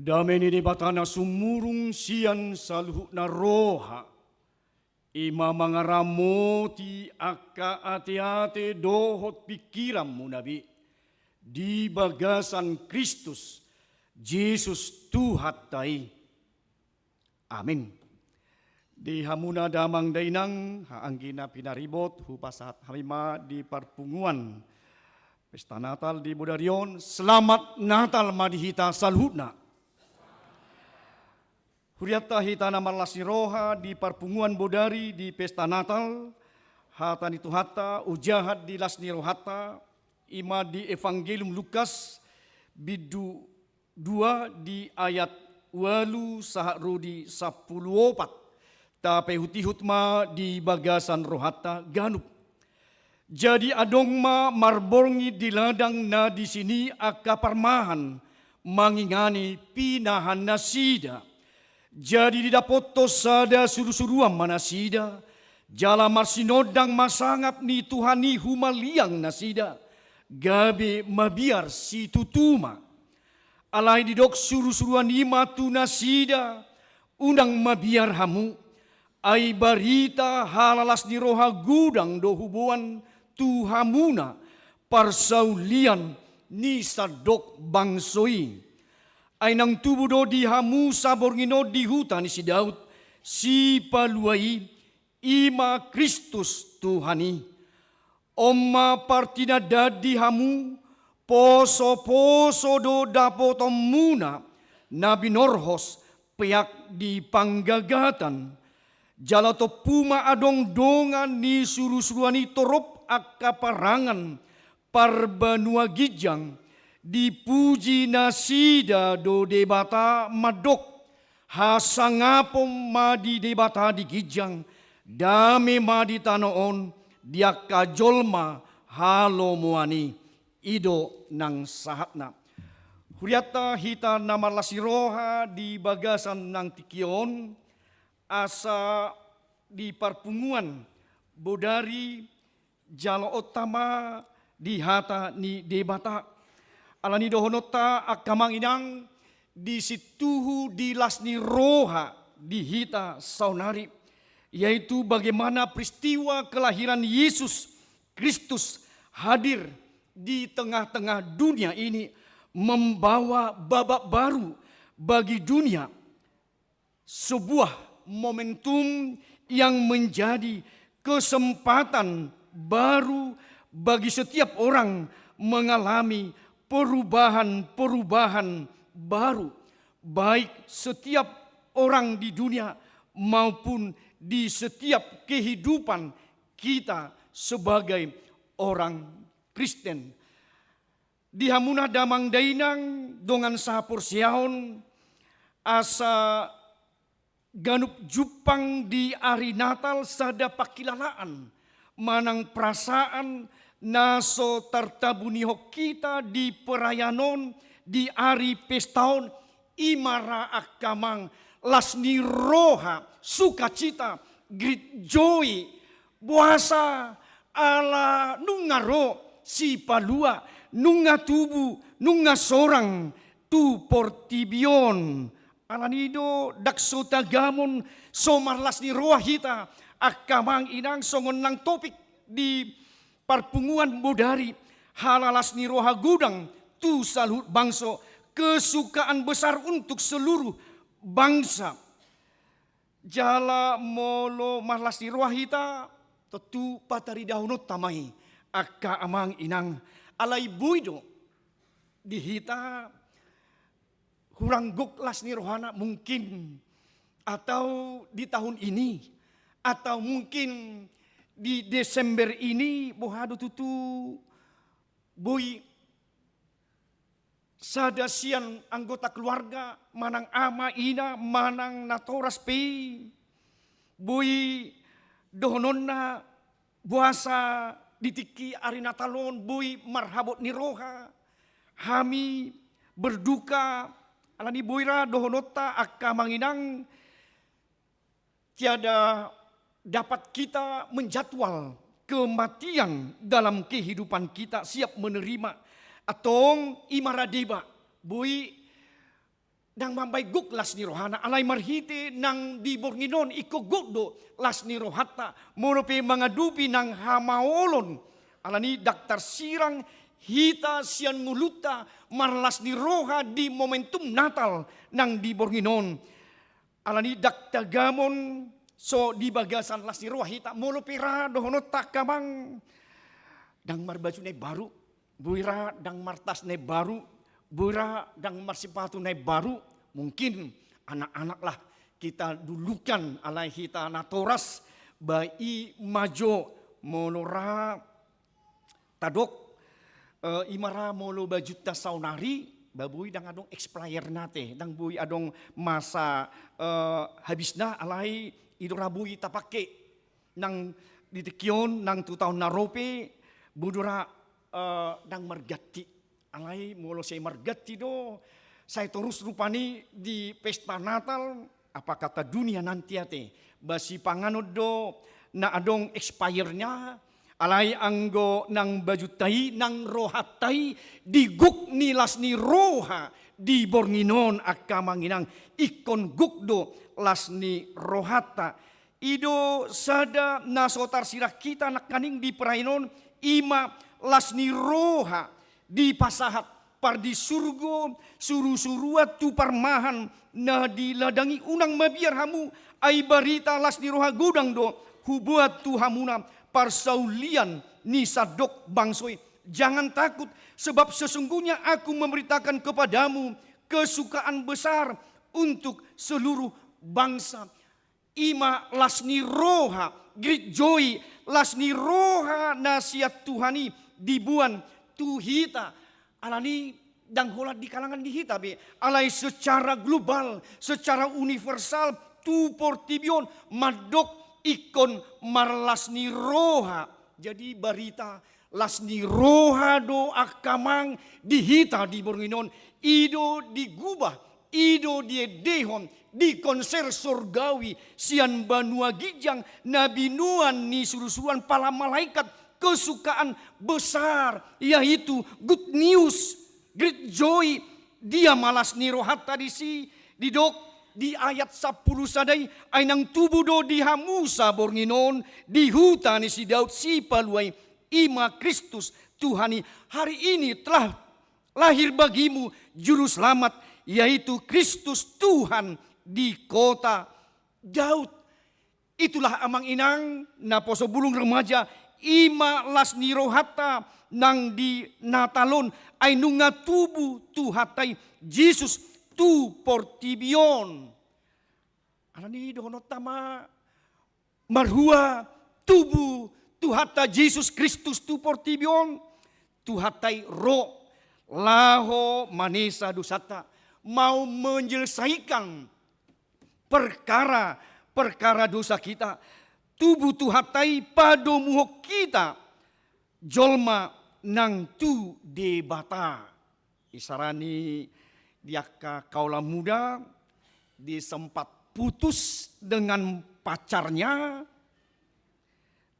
Dameni debatana sumurung sian saluhna roha. Ima mangaramoti akka ate-ate dohot pikiranmu nabi. Di bagasan Kristus, Yesus Tuhan tai. Amin. Di hamuna damang dainang haanggina pinaribot hupasat halima di parpunguan pesta Natal di Bodarion. Selamat Natal madihita salhutna. Huriata hitana marlasni roha di parpunguan Bodari di pesta Natal. Hatan itu hata ujahat di lasni rohata. Ima di Evangelium Lukas bidu 2 di ayat 8 sahrudi 14. Tapi hutihutma di bagasan rohata ganup. Jadi adongma marborngi di ladang na di sini aka parmahan mangingani pinahan nasida. Jadi didapoto sada suru-suruan manasida. Jala marsinodang masangap ni Tuhani humaliang nasida. Gabe mabiar si tutuma. Alai didok suru-suruan ima tu nasida. Undang mabiar hamu. Ai barita halalas ni roha gudang do hubuan tuhamuna. Parsaulian ni sadok bangsoi. Ay nang tubudo di hamu saborngino di hutan si Daud, si paluai ima Kristus Tuhani. Oma partina dadi hamu, poso-poso do dapotom muna, nabi norhos peyak di panggagatan. Jalato puma adong dongan ni suru-suruani torop akaparangan, parbanua gijang, dipuji nasida do debata madok hasangapom madi debata di gijang dame madi tanoon dia kajolma halo muani ido nang sahatna. Huriata hita nama lasiroha di bagasan nang tikion asa di parpunguan Bodari jalo utama di hata ni debata. Alani dohonota akamang inang di situhu di lasni roha di hita saunari. Yaitu bagaimana peristiwa kelahiran Yesus Kristus hadir di tengah-tengah dunia ini. Membawa babak baru bagi dunia. Sebuah momentum yang menjadi kesempatan baru bagi setiap orang mengalami perubahan-perubahan baru, baik setiap orang di dunia maupun di setiap kehidupan kita sebagai orang Kristen. Di hamuna damang dainang dongan sapur siaon asa ganup jupang di hari Natal sada pakilalaan manang perasaan naso tartabuniho kita di perayanon di hari pestaon imara akamang lasni roha sukacita grit joy puasa ala nungaro si palua nunga tubu nunga sorang tu portibion ala nido dakso tagamon somar lasni roha hita akamang inang songon nang topik di parpunguan Bodari halalas ni roha gudang tu salut bangso kesukaan besar untuk seluruh bangsa. Jala molo malas ni roha hita tetu patari dahunot tamai akka amang inang alai buido di hita kurang guklas ni rohana mungkin atau di tahun ini atau mungkin di Desember ini bohado tutu boy sadasian anggota keluarga manang ama ina manang natoras pe boy dohononna puasa ditiki ari natalon boy marhabot ni roha hami berduka alani boyra dohonota akka manginang tiada dapat kita menjadwal kematian dalam kehidupan kita siap menerima atau imaradeba bui Nang mambayguk las ni rohana alay marhiti nang dibornginon ikugukdo las ni rohata monope mga dupi nang hamaolon alani daktar sirang hita sian nguluta marlas ni roha di momentum Natal nang dibornginon alani daktagamon so di bagasan las ni roha hita monope ra dohono takamang dang marbaju ne baru buira dang martas ne baru buira dang marsipatu ne baru. Mungkin anak-anak lah kita dulukan alai hita natoras bai majo monora tadok imara molo bajuta saunari babui dang adong expire nate dang bui adong masa habisna alai idorabui tapake nang ditekyon nang 2 tahun narope budura dang margati alai molo say margati do. Saya terus rupani di pesta Natal, apa kata dunia nanti ate, basi panganod do na adong expire-nya, alay anggo nang bajutai, nang rohatai, diguk nilas ni roha, di bornginon akamanginang ikon gukdo las ni rohata. Ido sada nasotar sirah kita nakaning di perainon, ima las ni roha, di pasahat. Pardi surgo suru-suruat tu parmahan na diladangi unang mabiar hamu ay barita las ni roha gudang do hubuat tu hamuna parsaulian ni sadok bangsoy. Jangan takut sebab sesungguhnya aku memberitakan kepadamu kesukaan besar untuk seluruh bangsa. Ima las ni roha great joy las ni roha nasihat Tuhani dibuan tuhita alani dang holat di kalangan di hita be alai secara global secara universal tu portibion madok ikon marlas ni roha jadi barita las ni roha do akamang di hita di bornginon ido digubah ido die dehon di konser surgawi sian banua gijang nabi nuan ni surusuan pala malaikat kesukaan besar yaitu good news, great joy. Dia malas ni rohat tadi si didok di ayat 10 sadai ay nang tubuh do di hamusa bornginon di hutan si Daud si paluai ima Kristus Tuhani hari ini telah lahir bagimu juru selamat yaitu Kristus Tuhan di kota Daud. Itulah amang inang na poso bulung remaja ima las ni rohata nang di Natalon ay nunga tubu tu hatai Jesus tu portibion. Alani dohono tama marhua tubu tu hata Jesus Kristus tu portibion tu hatai ro laho manesa dosata mau menyelesaikan perkara dosa kita. Tubuh tu hatai pado muhok kita jolma nang tu debata. Isarani diaka kaula muda disempat putus dengan pacarnya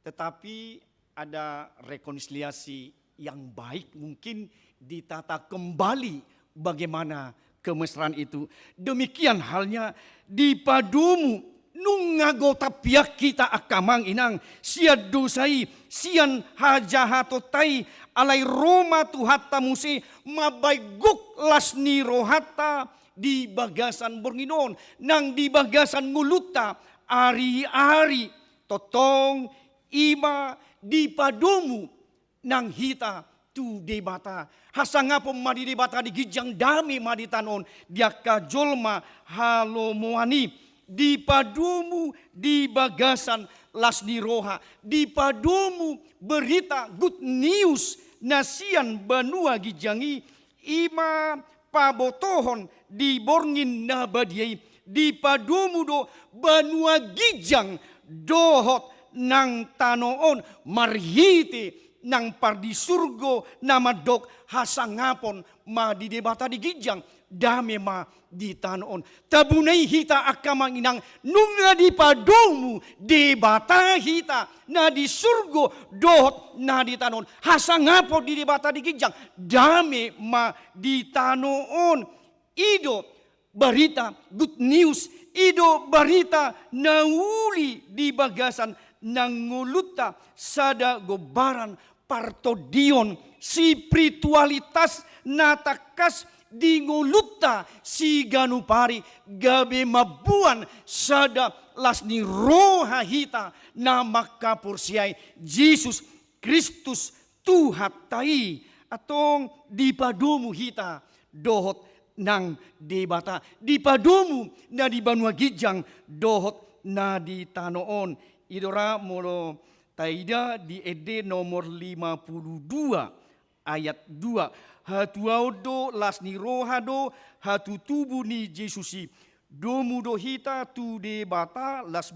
tetapi ada rekonsiliasi yang baik mungkin ditata kembali bagaimana kemesraan itu. Demikian halnya di padumu nungagota piak kita akamang inang siad dosai sian hajahatotai alai Roma tu hatta musi mabayguk las ni rohata di bagasan bornginon nang di bagasan nguluta ari-ari totong ima di padumu nang hita tu debata hasangapom madi debata di gijang dami madi tanon diaka jolma halomoani di padumu di bagasan las ni roha di padumu berita good news nasian banua gijangi ima pabotohon di borngin nabadiai di padumu do banua gijang dohot nang tanoon marhiti nang pardi surgo nama dok hasangapon ma di debata di gijang dame ma di tanoon tabunay hita akamang inang nunga di padumu debata hita na di surgo dohot na di tanoon hasangapo di debata di gijang dame ma di tanoon ido barita good news, ido barita nauli di bagasan nanguluta sada gobaran partodion spiritualitas natakas di nguluta si ganupari gabe mabuan sada lasni roha hita na makapursiay Jesus Kristus tuhatai atong di padumu hita dohot nang debata di padumu na di Banua Gijang dohot na di Tanoon idora molo taida di ede nomor 52 ayat 2 hatuaudo lasni rohado hatu tubuh ni Jesusi domu dohita tu debata las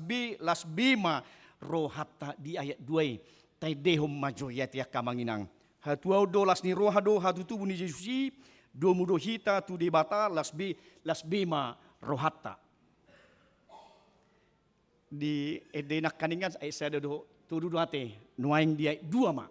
bema rohata di ayat 2 tai dehom majoyat ya kamanginang hatuaudo lasni rohado hatu tubuh ni Jesusi domu dohita tu debata las bema rohata di edenak kaningan saya do tudu doate nuaing dia 2 ma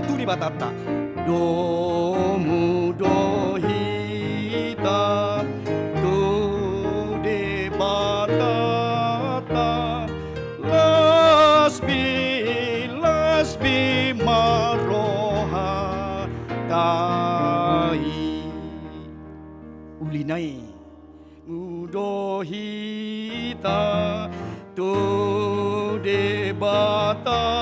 turi batata domu dohita tu de batata lasbi maroha tai ulinai udohita tu de batata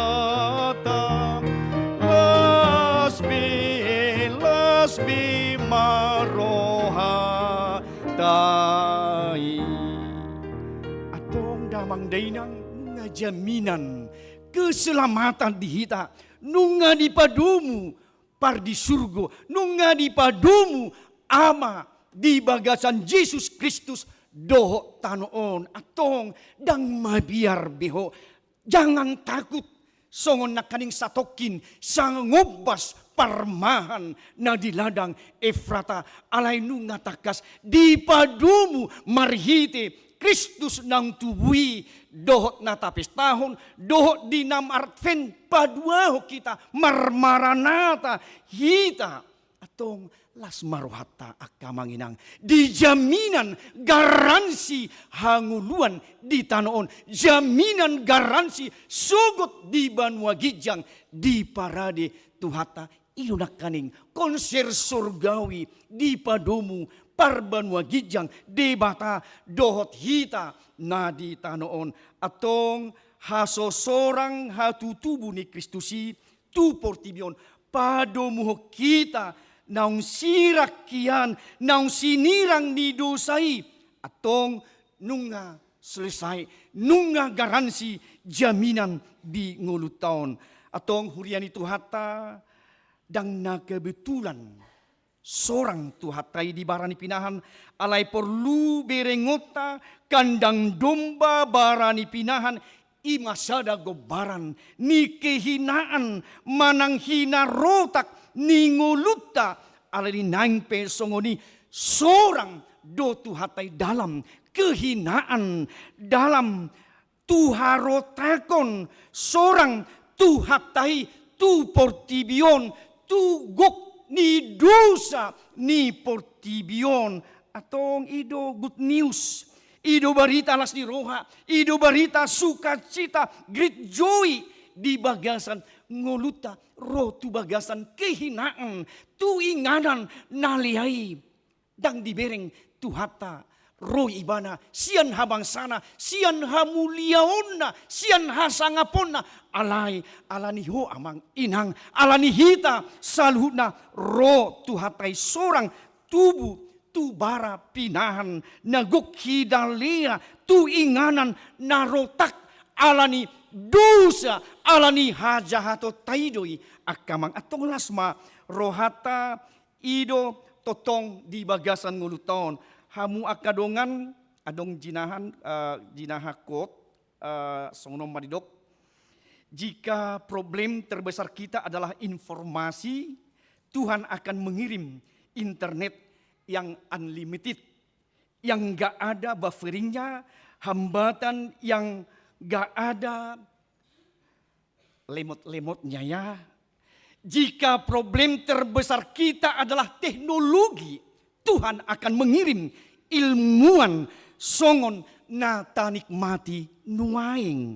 lasbi maroha tai atong damang dainang nga jaminan keselamatan di hita nunga di padumu par di surgo nunga di padumu ama di bagasan Jesus Kristus doho tanoon atong dang mabiar beho jangan takut songon nakaning satokin sang ngobas parmahan na di ladang Efrata alay nung natakas di padumu marhite Kristus nang tubuhi dohot na tapis tahun dohot di namartfen paduaho kita marmaranata hita atong las maruhata akamanginang di jaminan garansi hanguluan di tanoon jaminan garansi sugot di Banua Gijang di parade tuhata ilunak kaning konser surgawi di padumu par Banua Gijang di bata dohot hita na di tanoon atong haso sorang hatutubu ni Kristusi tu portibion padomu kita naung sirakian, naung sinirang ni dosai, atong nunga selesai, nunga garansi jaminan di ngulutaon. Atong hurian itu hata, dang nakabetulan, sorang tuhatai di barani pinahan, alay perlu berengota, kandang domba barani pinahan, imasada gobaran, ni kehinaan, manang hina rotak, ni nguluta alani naing pesongoni sorang do tuhatai dalam kehinaan dalam tuharotakon sorang tuhatai tu portibion tu gok ni dosa ni portibion atong ido good news ido barita las ni roha ido barita sukacita great joy di bagasan nguluta roh tu bagasan kehinaan tu inganan naliai dang dibereng tu hata roh ibana sian habang sana sian hamuliaonna sian hasangaponna alai alani ho amang inang alani hita saluhna roh tu hatai sorang tubuh tu bara pinahan naguk hidalea tu inganan narotak alani dosa alani hajahato taidoi akamang atong lasma rohata ido totong di bagasan nguluton. Hamu akadongan adong jinahakot songnom maridok. Jika problem terbesar kita adalah informasi, Tuhan akan mengirim internet yang unlimited, yang gak ada bufferingnya, hambatan yang gak ada lemot-lemotnya ya. Jika problem terbesar kita adalah teknologi, Tuhan akan mengirim ilmuwan songon na tanikmati nuaing.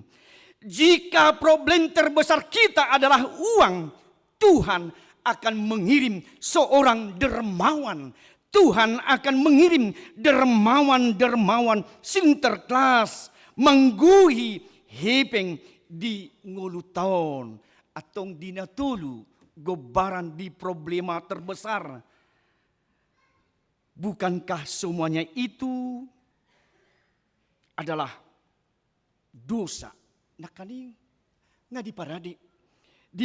Jika problem terbesar kita adalah uang, Tuhan akan mengirim seorang dermawan. Tuhan akan mengirim dermawan-dermawan sinterklas mangguhi hepeng di nguluton atong dinatulu gobaran di problema terbesar. Bukankah semuanya itu adalah dosa? Nakani nga di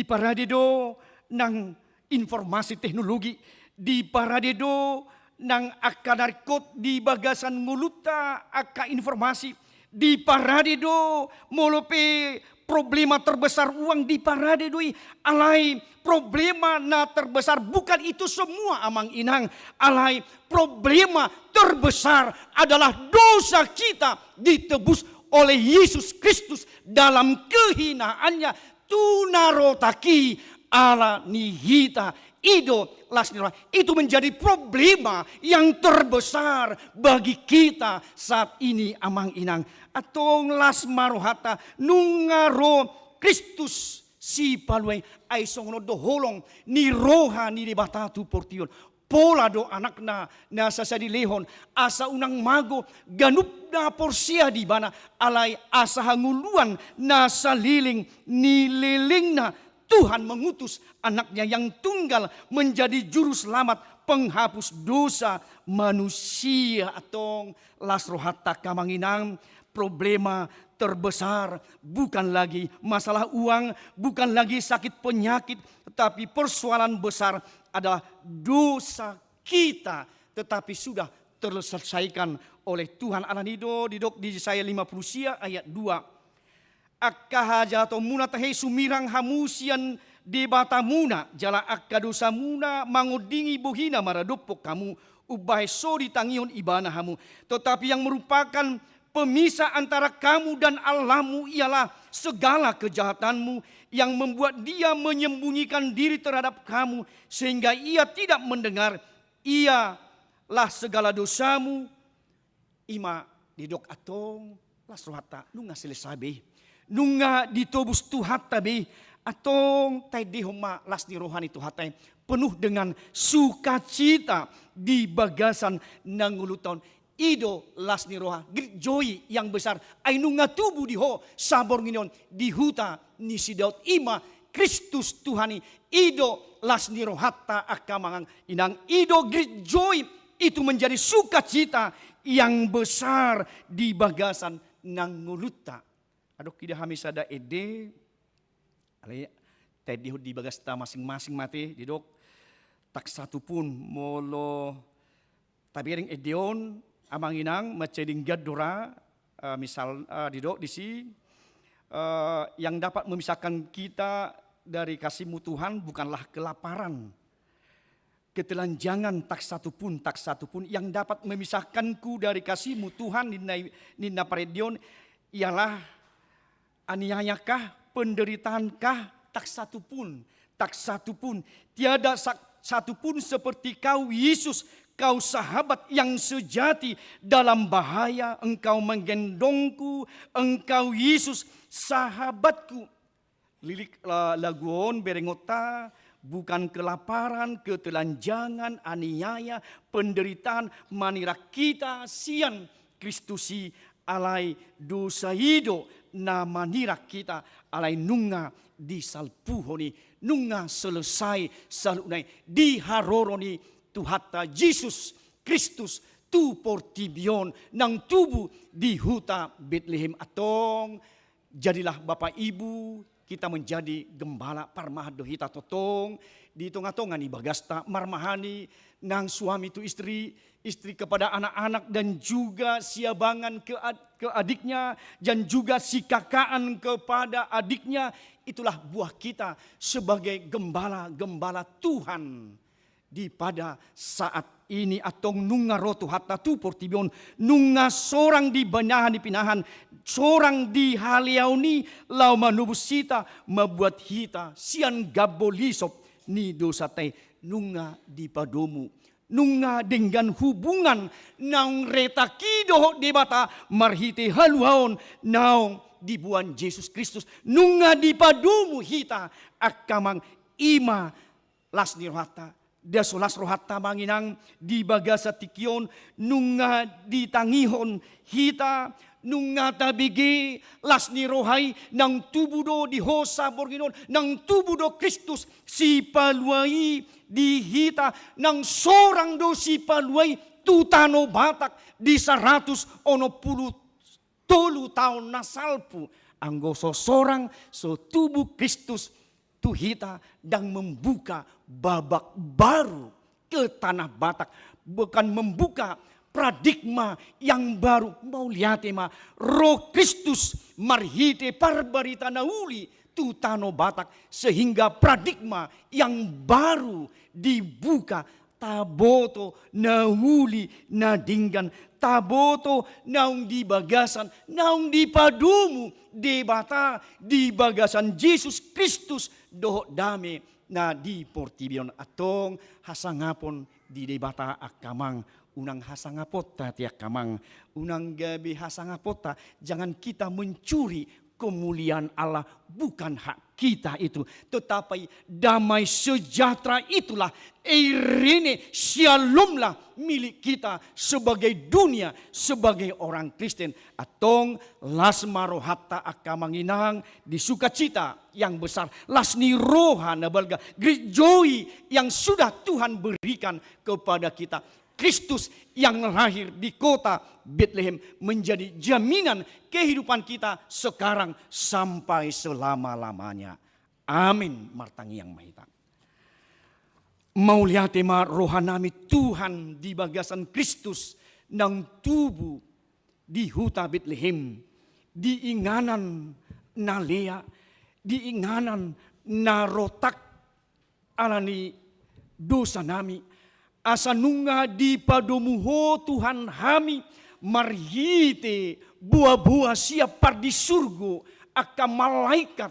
parade do nang informasi teknologi, di parade do nang akadarikot di bagasan nguluta aka informasi, di parade do molope problema terbesar uang di parade doi alai problema na terbesar bukan itu semua amang inang, alai problema terbesar adalah dosa kita ditebus oleh Yesus Kristus dalam kehinaannya. Tunarotaki ala nihita ido lasnira. Itu menjadi problema yang terbesar bagi kita saat ini amang inang. Atong las marohata nungaro Kristus si paluay ay songno doholong ni roha ni debatatu portion. Pola do anak na nasa sa dilehon asa unang mago ganup na porsia di bana alay asa hanguluan nasa liling nililing na Tuhan mengutus anaknya yang tunggal menjadi juru selamat penghapus dosa manusia. Atong las rohata kamanginang problema terbesar bukan lagi masalah uang, bukan lagi sakit penyakit, tetapi persoalan besar adalah dosa kita, tetapi sudah terselesaikan oleh Tuhan. Alanido didok di Yesaya 50 ayat 2. Akkahajato muna tahe sumirang hamusian debata muna jala akka dosa muna mangudingi buhina maradupok kamu ubah sodi tangion ibana hamu. Tetapi yang merupakan pemisah antara kamu dan Allahmu ialah segala kejahatanmu yang membuat dia menyembunyikan diri terhadap kamu sehingga ia tidak mendengar. Ialah segala dosamu. Ima didok atong las rohata nunga selesabe nunga ditobus tuhatabe atong tay dihoma las di rohani tuhatai penuh dengan sukacita di bagasan nanguluton. Ido las ni roha joy yang besar ay nunga tubuh diho sabor nginon di huta ni si Daud ima Kristus Tuhani. Ido las ni rohata akamangang inang ido joy itu menjadi sukacita yang besar di bagasan nanguluta. Adok tidak hamisada ede alay tadi di bagasta masing-masing mati didok tak satu pun molo tabiring edeon amang inang maceding gadora misal didok disi yang dapat memisahkan kita dari kasih-Mu Tuhan bukanlah kelaparan, ketelanjangan tak satu pun yang dapat memisahkanku dari kasih-Mu Tuhan nina paredion ialah aniayakah, penderitaankah, tak satu pun tiada satu pun seperti kau Yesus. Kau sahabat yang sejati dalam bahaya, engkau menggendongku, engkau Yesus sahabatku. Lilik laguon berengota bukan kelaparan, ketelanjangan, aniaya, penderitaan, manira kita sian Kristusi alai dosa hido na manira kita alai nunga disalpuhoni, nunga selesai salunai diharoroni Tuhata Yesus Kristus tu portibion nang tubuh di huta Bethlehem atong. Jadilah Bapak Ibu kita menjadi gembala parmahado hita totong di tengah-tengah ni bagasta marmahani nang suami itu istri kepada anak-anak dan juga siabangan ke adiknya dan juga si kakaan kepada adiknya. Itulah buah kita sebagai gembala-gembala Tuhan di pada saat ini atau nunga rotu hatta tu portibion nunga sorang di banahan di pinahan sorang di haliauni lau manubus sita membuat hita sian gabolisop ni dosa teh nunga di padomu nunga dengan hubungan naung retakido di bata marhite haluaon naung dibuan Yesus Kristus nunga di padomu hita akamang ima las nirhata Dasolas rohata manginang di bagasa tikion nunga di tangihon hita nunga tabigi las ni rohai nang tubudo di hosa borginon nang tubudo Kristus si paluai di hita nang sorang do si paluai tutano Batak di 180 tahun nasalpu anggo so sorang so tubuh Kristus tu hita dan membuka babak baru ke tanah Batak, bukan membuka paradigma yang baru. Mau lihat ma Roh Kristus marhite parbarita nauli tu tanah Batak sehingga paradigma yang baru dibuka. Taboto nauli nadinggan taboto naung di bagasan naung di padumu di bata di bagasan Yesus Kristus doh dame na di portibion atong hasangapon di debata akamang unang hasangapota ti akamang unang gabi hasangapota jangan kita mencuri kemuliaan Allah bukan hak kita itu tetapi damai sejahtera itulah irene shalomlah milik kita sebagai dunia sebagai orang Kristen atong lasmarohata akamanginang di sukacita yang besar lasni roha nabalga joy yang sudah Tuhan berikan kepada kita Kristus yang lahir di kota Bethlehem menjadi jaminan kehidupan kita sekarang sampai selama-lamanya. Amin. Martangi yang mahita. Mau lihat tema rohanami Tuhan di bagasan Kristus nang tubuh di huta Bethlehem. Di inganan nalea, di inganan narotak alani dosa nami. Asanunga di padomuho Tuhan hami marhite buah-buah siap di surga akan malaikat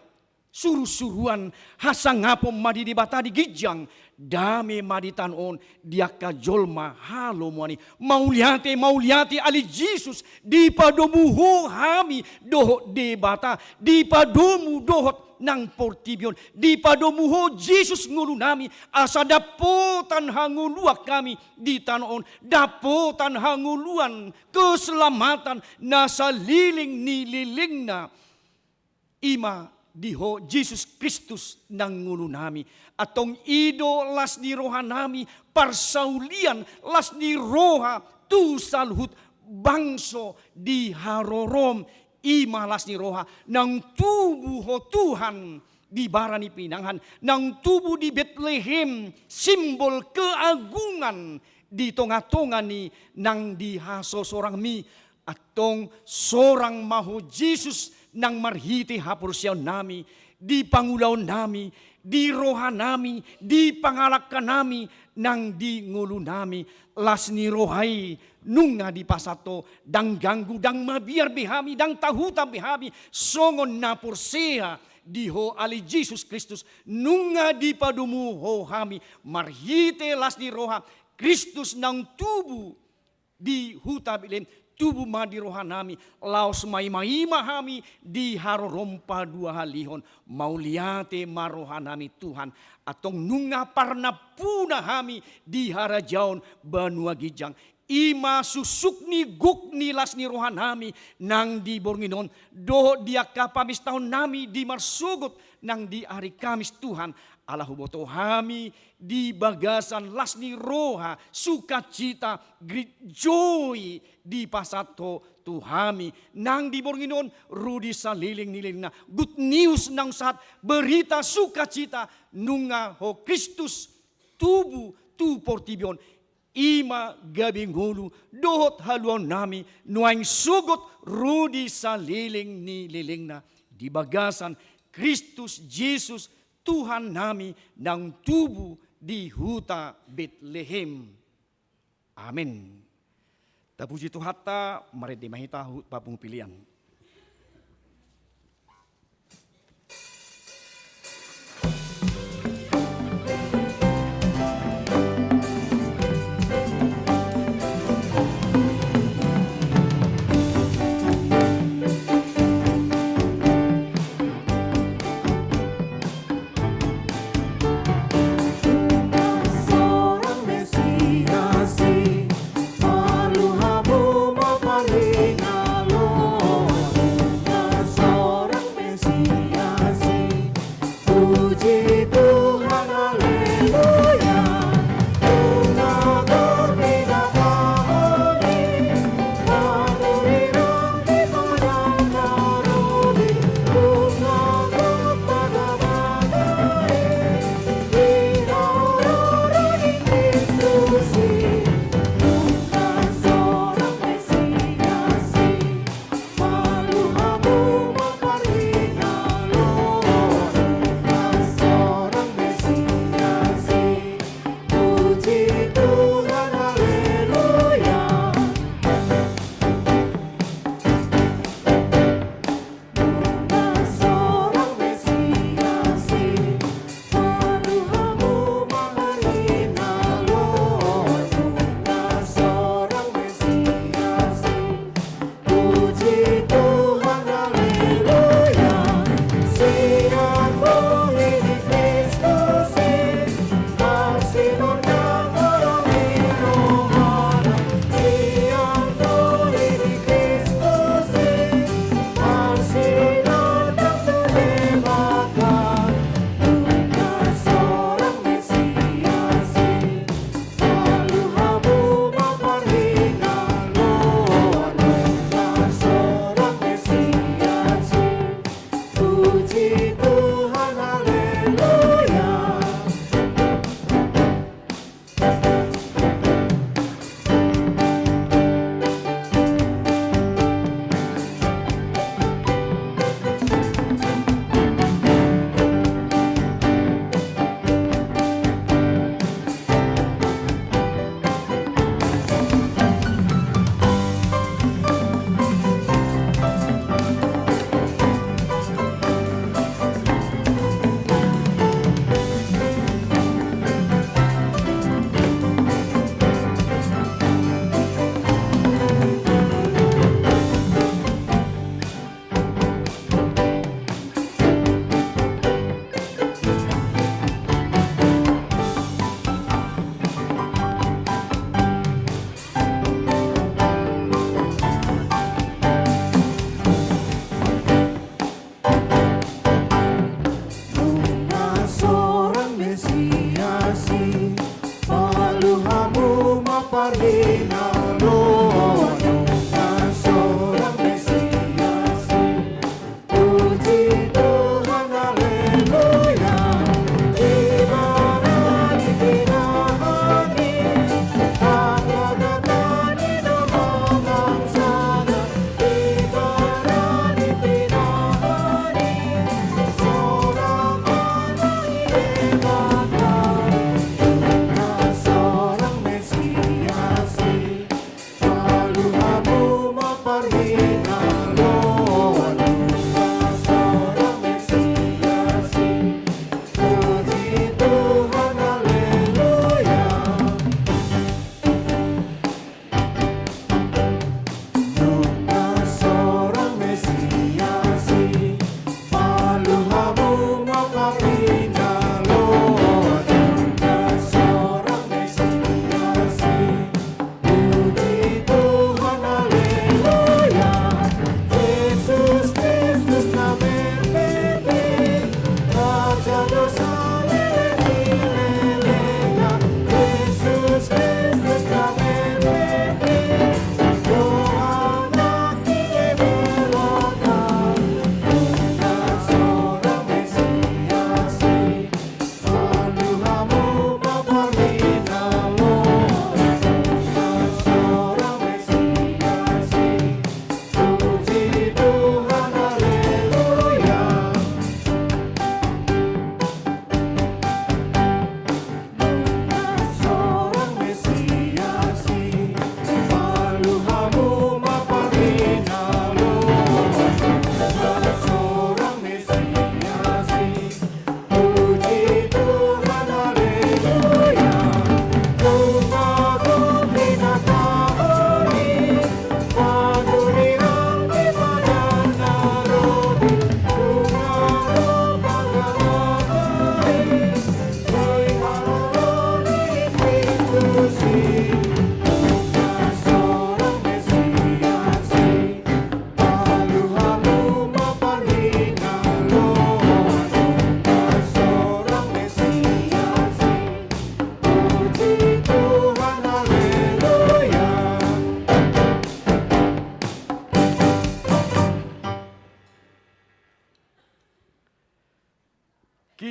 suruh-suruhan hasangapom madi di bata di gijang dame madi tanon dia kajolma halo muani mauliate ali Yesus di padomuho hami dohot di bata di padomu dohot nang portibion di padomuho Yesus ngulu nami asa dapotan hanguluak kami di tanon dapotan hanguluan keselamatan nasa liling nililingna ima diho Yesus Kristus nang ngulu nami atong ido las ni roha nami parsaulian las ni roha tu salhut bangso di harorom imalas ni roha nang tubuh ho Tuhan di barani pinangan nang tubuh di Bethlehem simbol keagungan di tengah-tengah ni nang di haso sorang mi atong sorang maho Yesus nang marhiti hapursiaw nami di pangulaw nami di roha nami di pangalakkan nami nang di ngulu nami las ni rohai nunga di pasato dang ganggu dang mabiar behami dang tahuta behami songon napursea diho ali Yesus Kristus nunga di padumu ho hami marhite las di roha Kristus nang tubuh di huta Bethlehem tubuh madi roha nami laos maima hami di harorompa dua halihon mauliate maroha nami Tuhan atong nunga parna puna hami di harajaon banua gijang ima susukni gukni lasni rohanami nang di bornginon doho dia kapamis tahun nami di marsugut nang di hari Kamis Tuhan Allah huboto hami di bagasan lasni roha sukacita great joy di pasato tuhami nang di bornginon rudi saliling nilingna good news nang saat berita sukacita nunga ho Kristus tubuh tu portibion ima gabing hulu dohot haluan nami nuaing sugot rudi saliling nililingna di bagasan Kristus Yesus Tuhan nami nang tubuh di huta Betlehem. Amin. Tapuji Tuhan ta mari dimahita papung pilihan. Seorang Mesias, malu habu mapalinga lo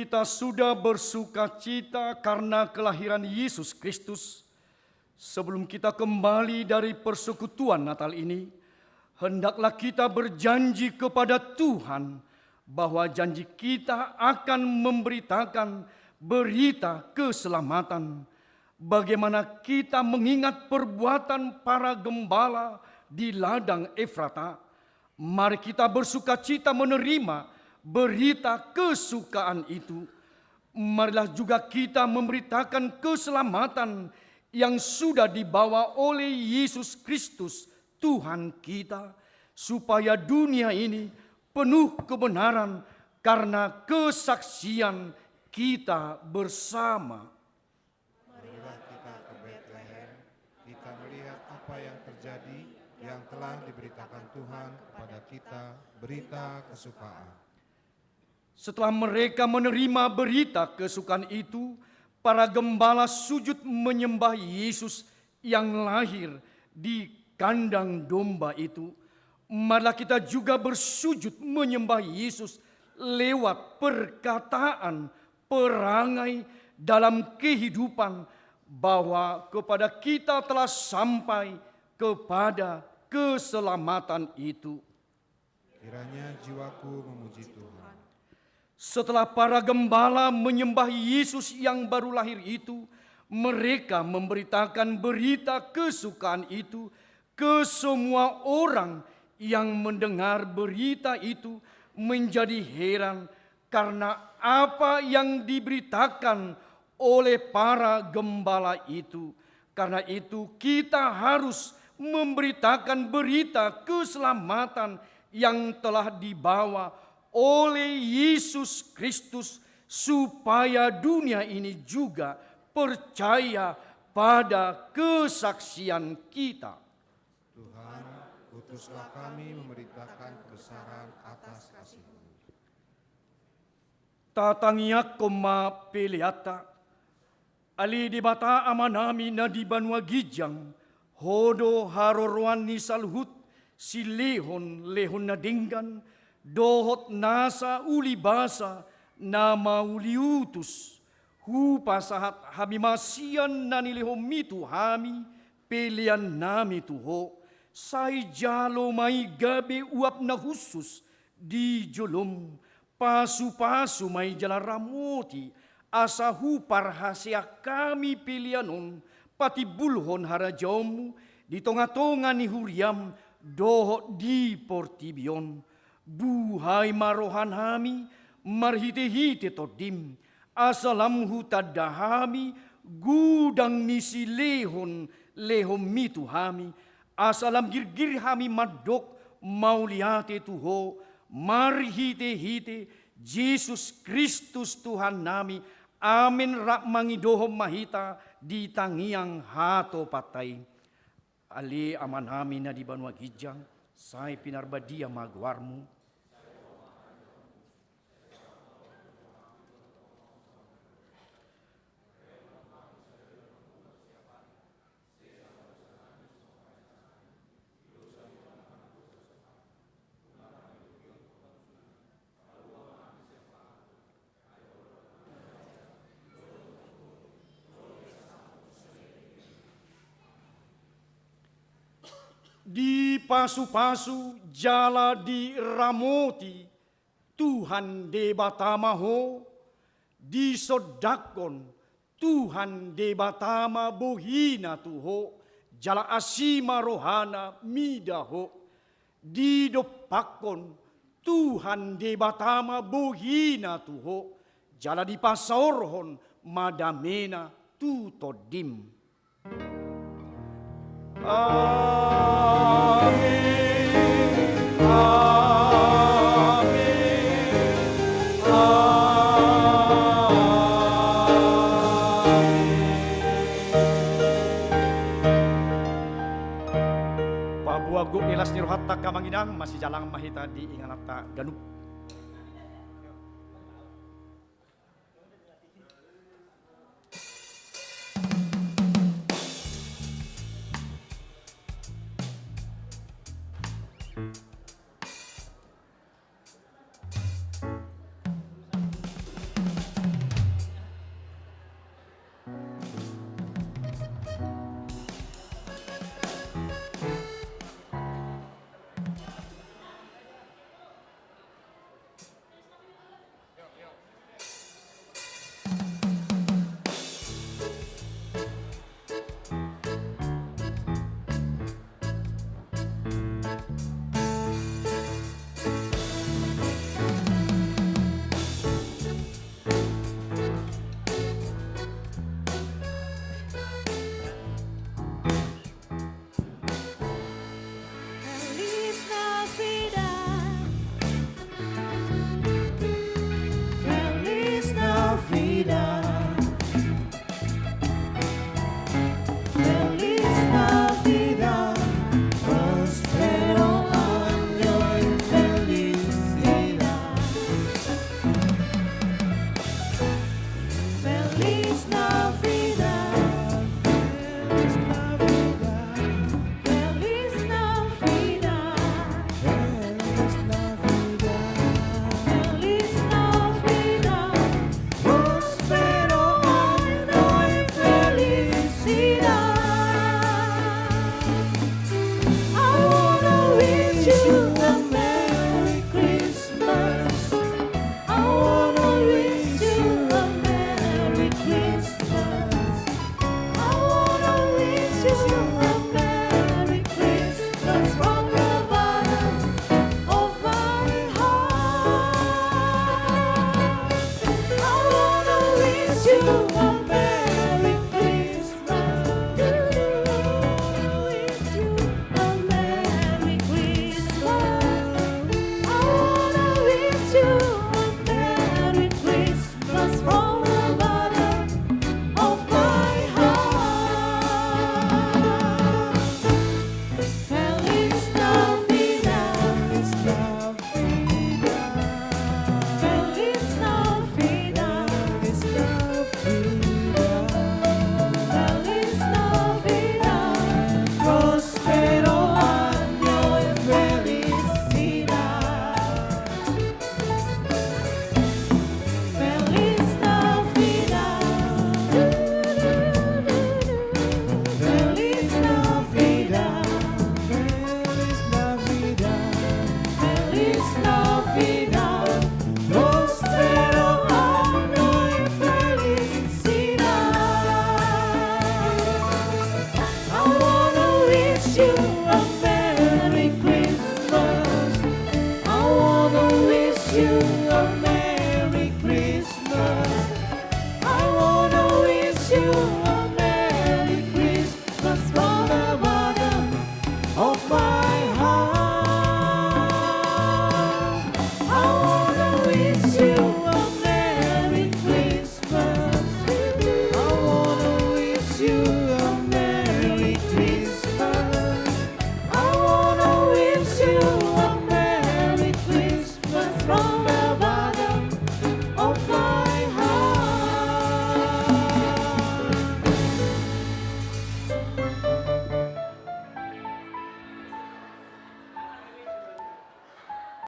kita sudah bersuka cita karena kelahiran Yesus Kristus, sebelum kita kembali dari persekutuan Natal ini, hendaklah kita berjanji kepada Tuhan bahwa janji kita akan memberitakan berita keselamatan. Bagaimana kita mengingat perbuatan para gembala di ladang Efrata, mari kita bersuka cita menerima berita kesukaan itu. Marilah juga kita memberitakan keselamatan yang sudah dibawa oleh Yesus Kristus Tuhan kita, supaya dunia ini penuh kebenaran karena kesaksian kita bersama. Marilah kita ke Bethlehem, kita melihat apa yang terjadi yang telah diberitakan Tuhan kepada kita, berita kesukaan. Setelah mereka menerima berita kesukaan itu, para gembala sujud menyembah Yesus yang lahir di kandang domba itu. Marilah kita juga bersujud menyembah Yesus lewat perkataan, perangai dalam kehidupan, bahwa kepada kita telah sampai kepada keselamatan itu. Kiranya jiwaku memuji Tuhan. Setelah para gembala menyembah Yesus yang baru lahir itu, mereka memberitakan berita kesukaan itu ke semua orang yang mendengar berita itu menjadi heran karena apa yang diberitakan oleh para gembala itu. Karena itu kita harus memberitakan berita keselamatan yang telah dibawa oleh Yesus Kristus, supaya dunia ini juga percaya pada kesaksian kita. Tuhan, utuslah kami memberitakan kebesaran atas kasih-Mu. Tatangia koma peleata, ali di bata amanami na di Banua Gijang, hodo harorwan ni salhut, si lehon na dinggan, dohot nasa uli basa, nama uli utus, hupa sahat hami masian na nilihom mitu hami, pelian nami tuho, say jalo may gabi uap na husus, di jolom, pasu-pasu may jalaramoti, asa hupar hasya kami pilianon, pati bulhon harajamu, di tonga-tonga ni huriam, dohot di portibion. Buhay marohan hami, marhite-hite todim, asalam hutadahami, gudang nisi lehon mitu hami, asalam girgir hami madok, mauliate tuho, marhite-hite, Yesus Kristus Tuhan nami, amin rak mangidohom mahita, di tangiang hato patay. Ali aman hami na di Banua Gijang, say pinarbadia magwarmu. Di pasu-pasu jala di ramoti, Tuhan de batamaho, di sodakon, Tuhan de batama bohina tuho, jala asima rohana midaho, di dopakon, Tuhan de batama bohina tuho, jala di pasorhon madamena tutodim. Amin, amin, amin. Pabuago nilas nirohatta kamanginang masih jalang mahita di inganata ganup.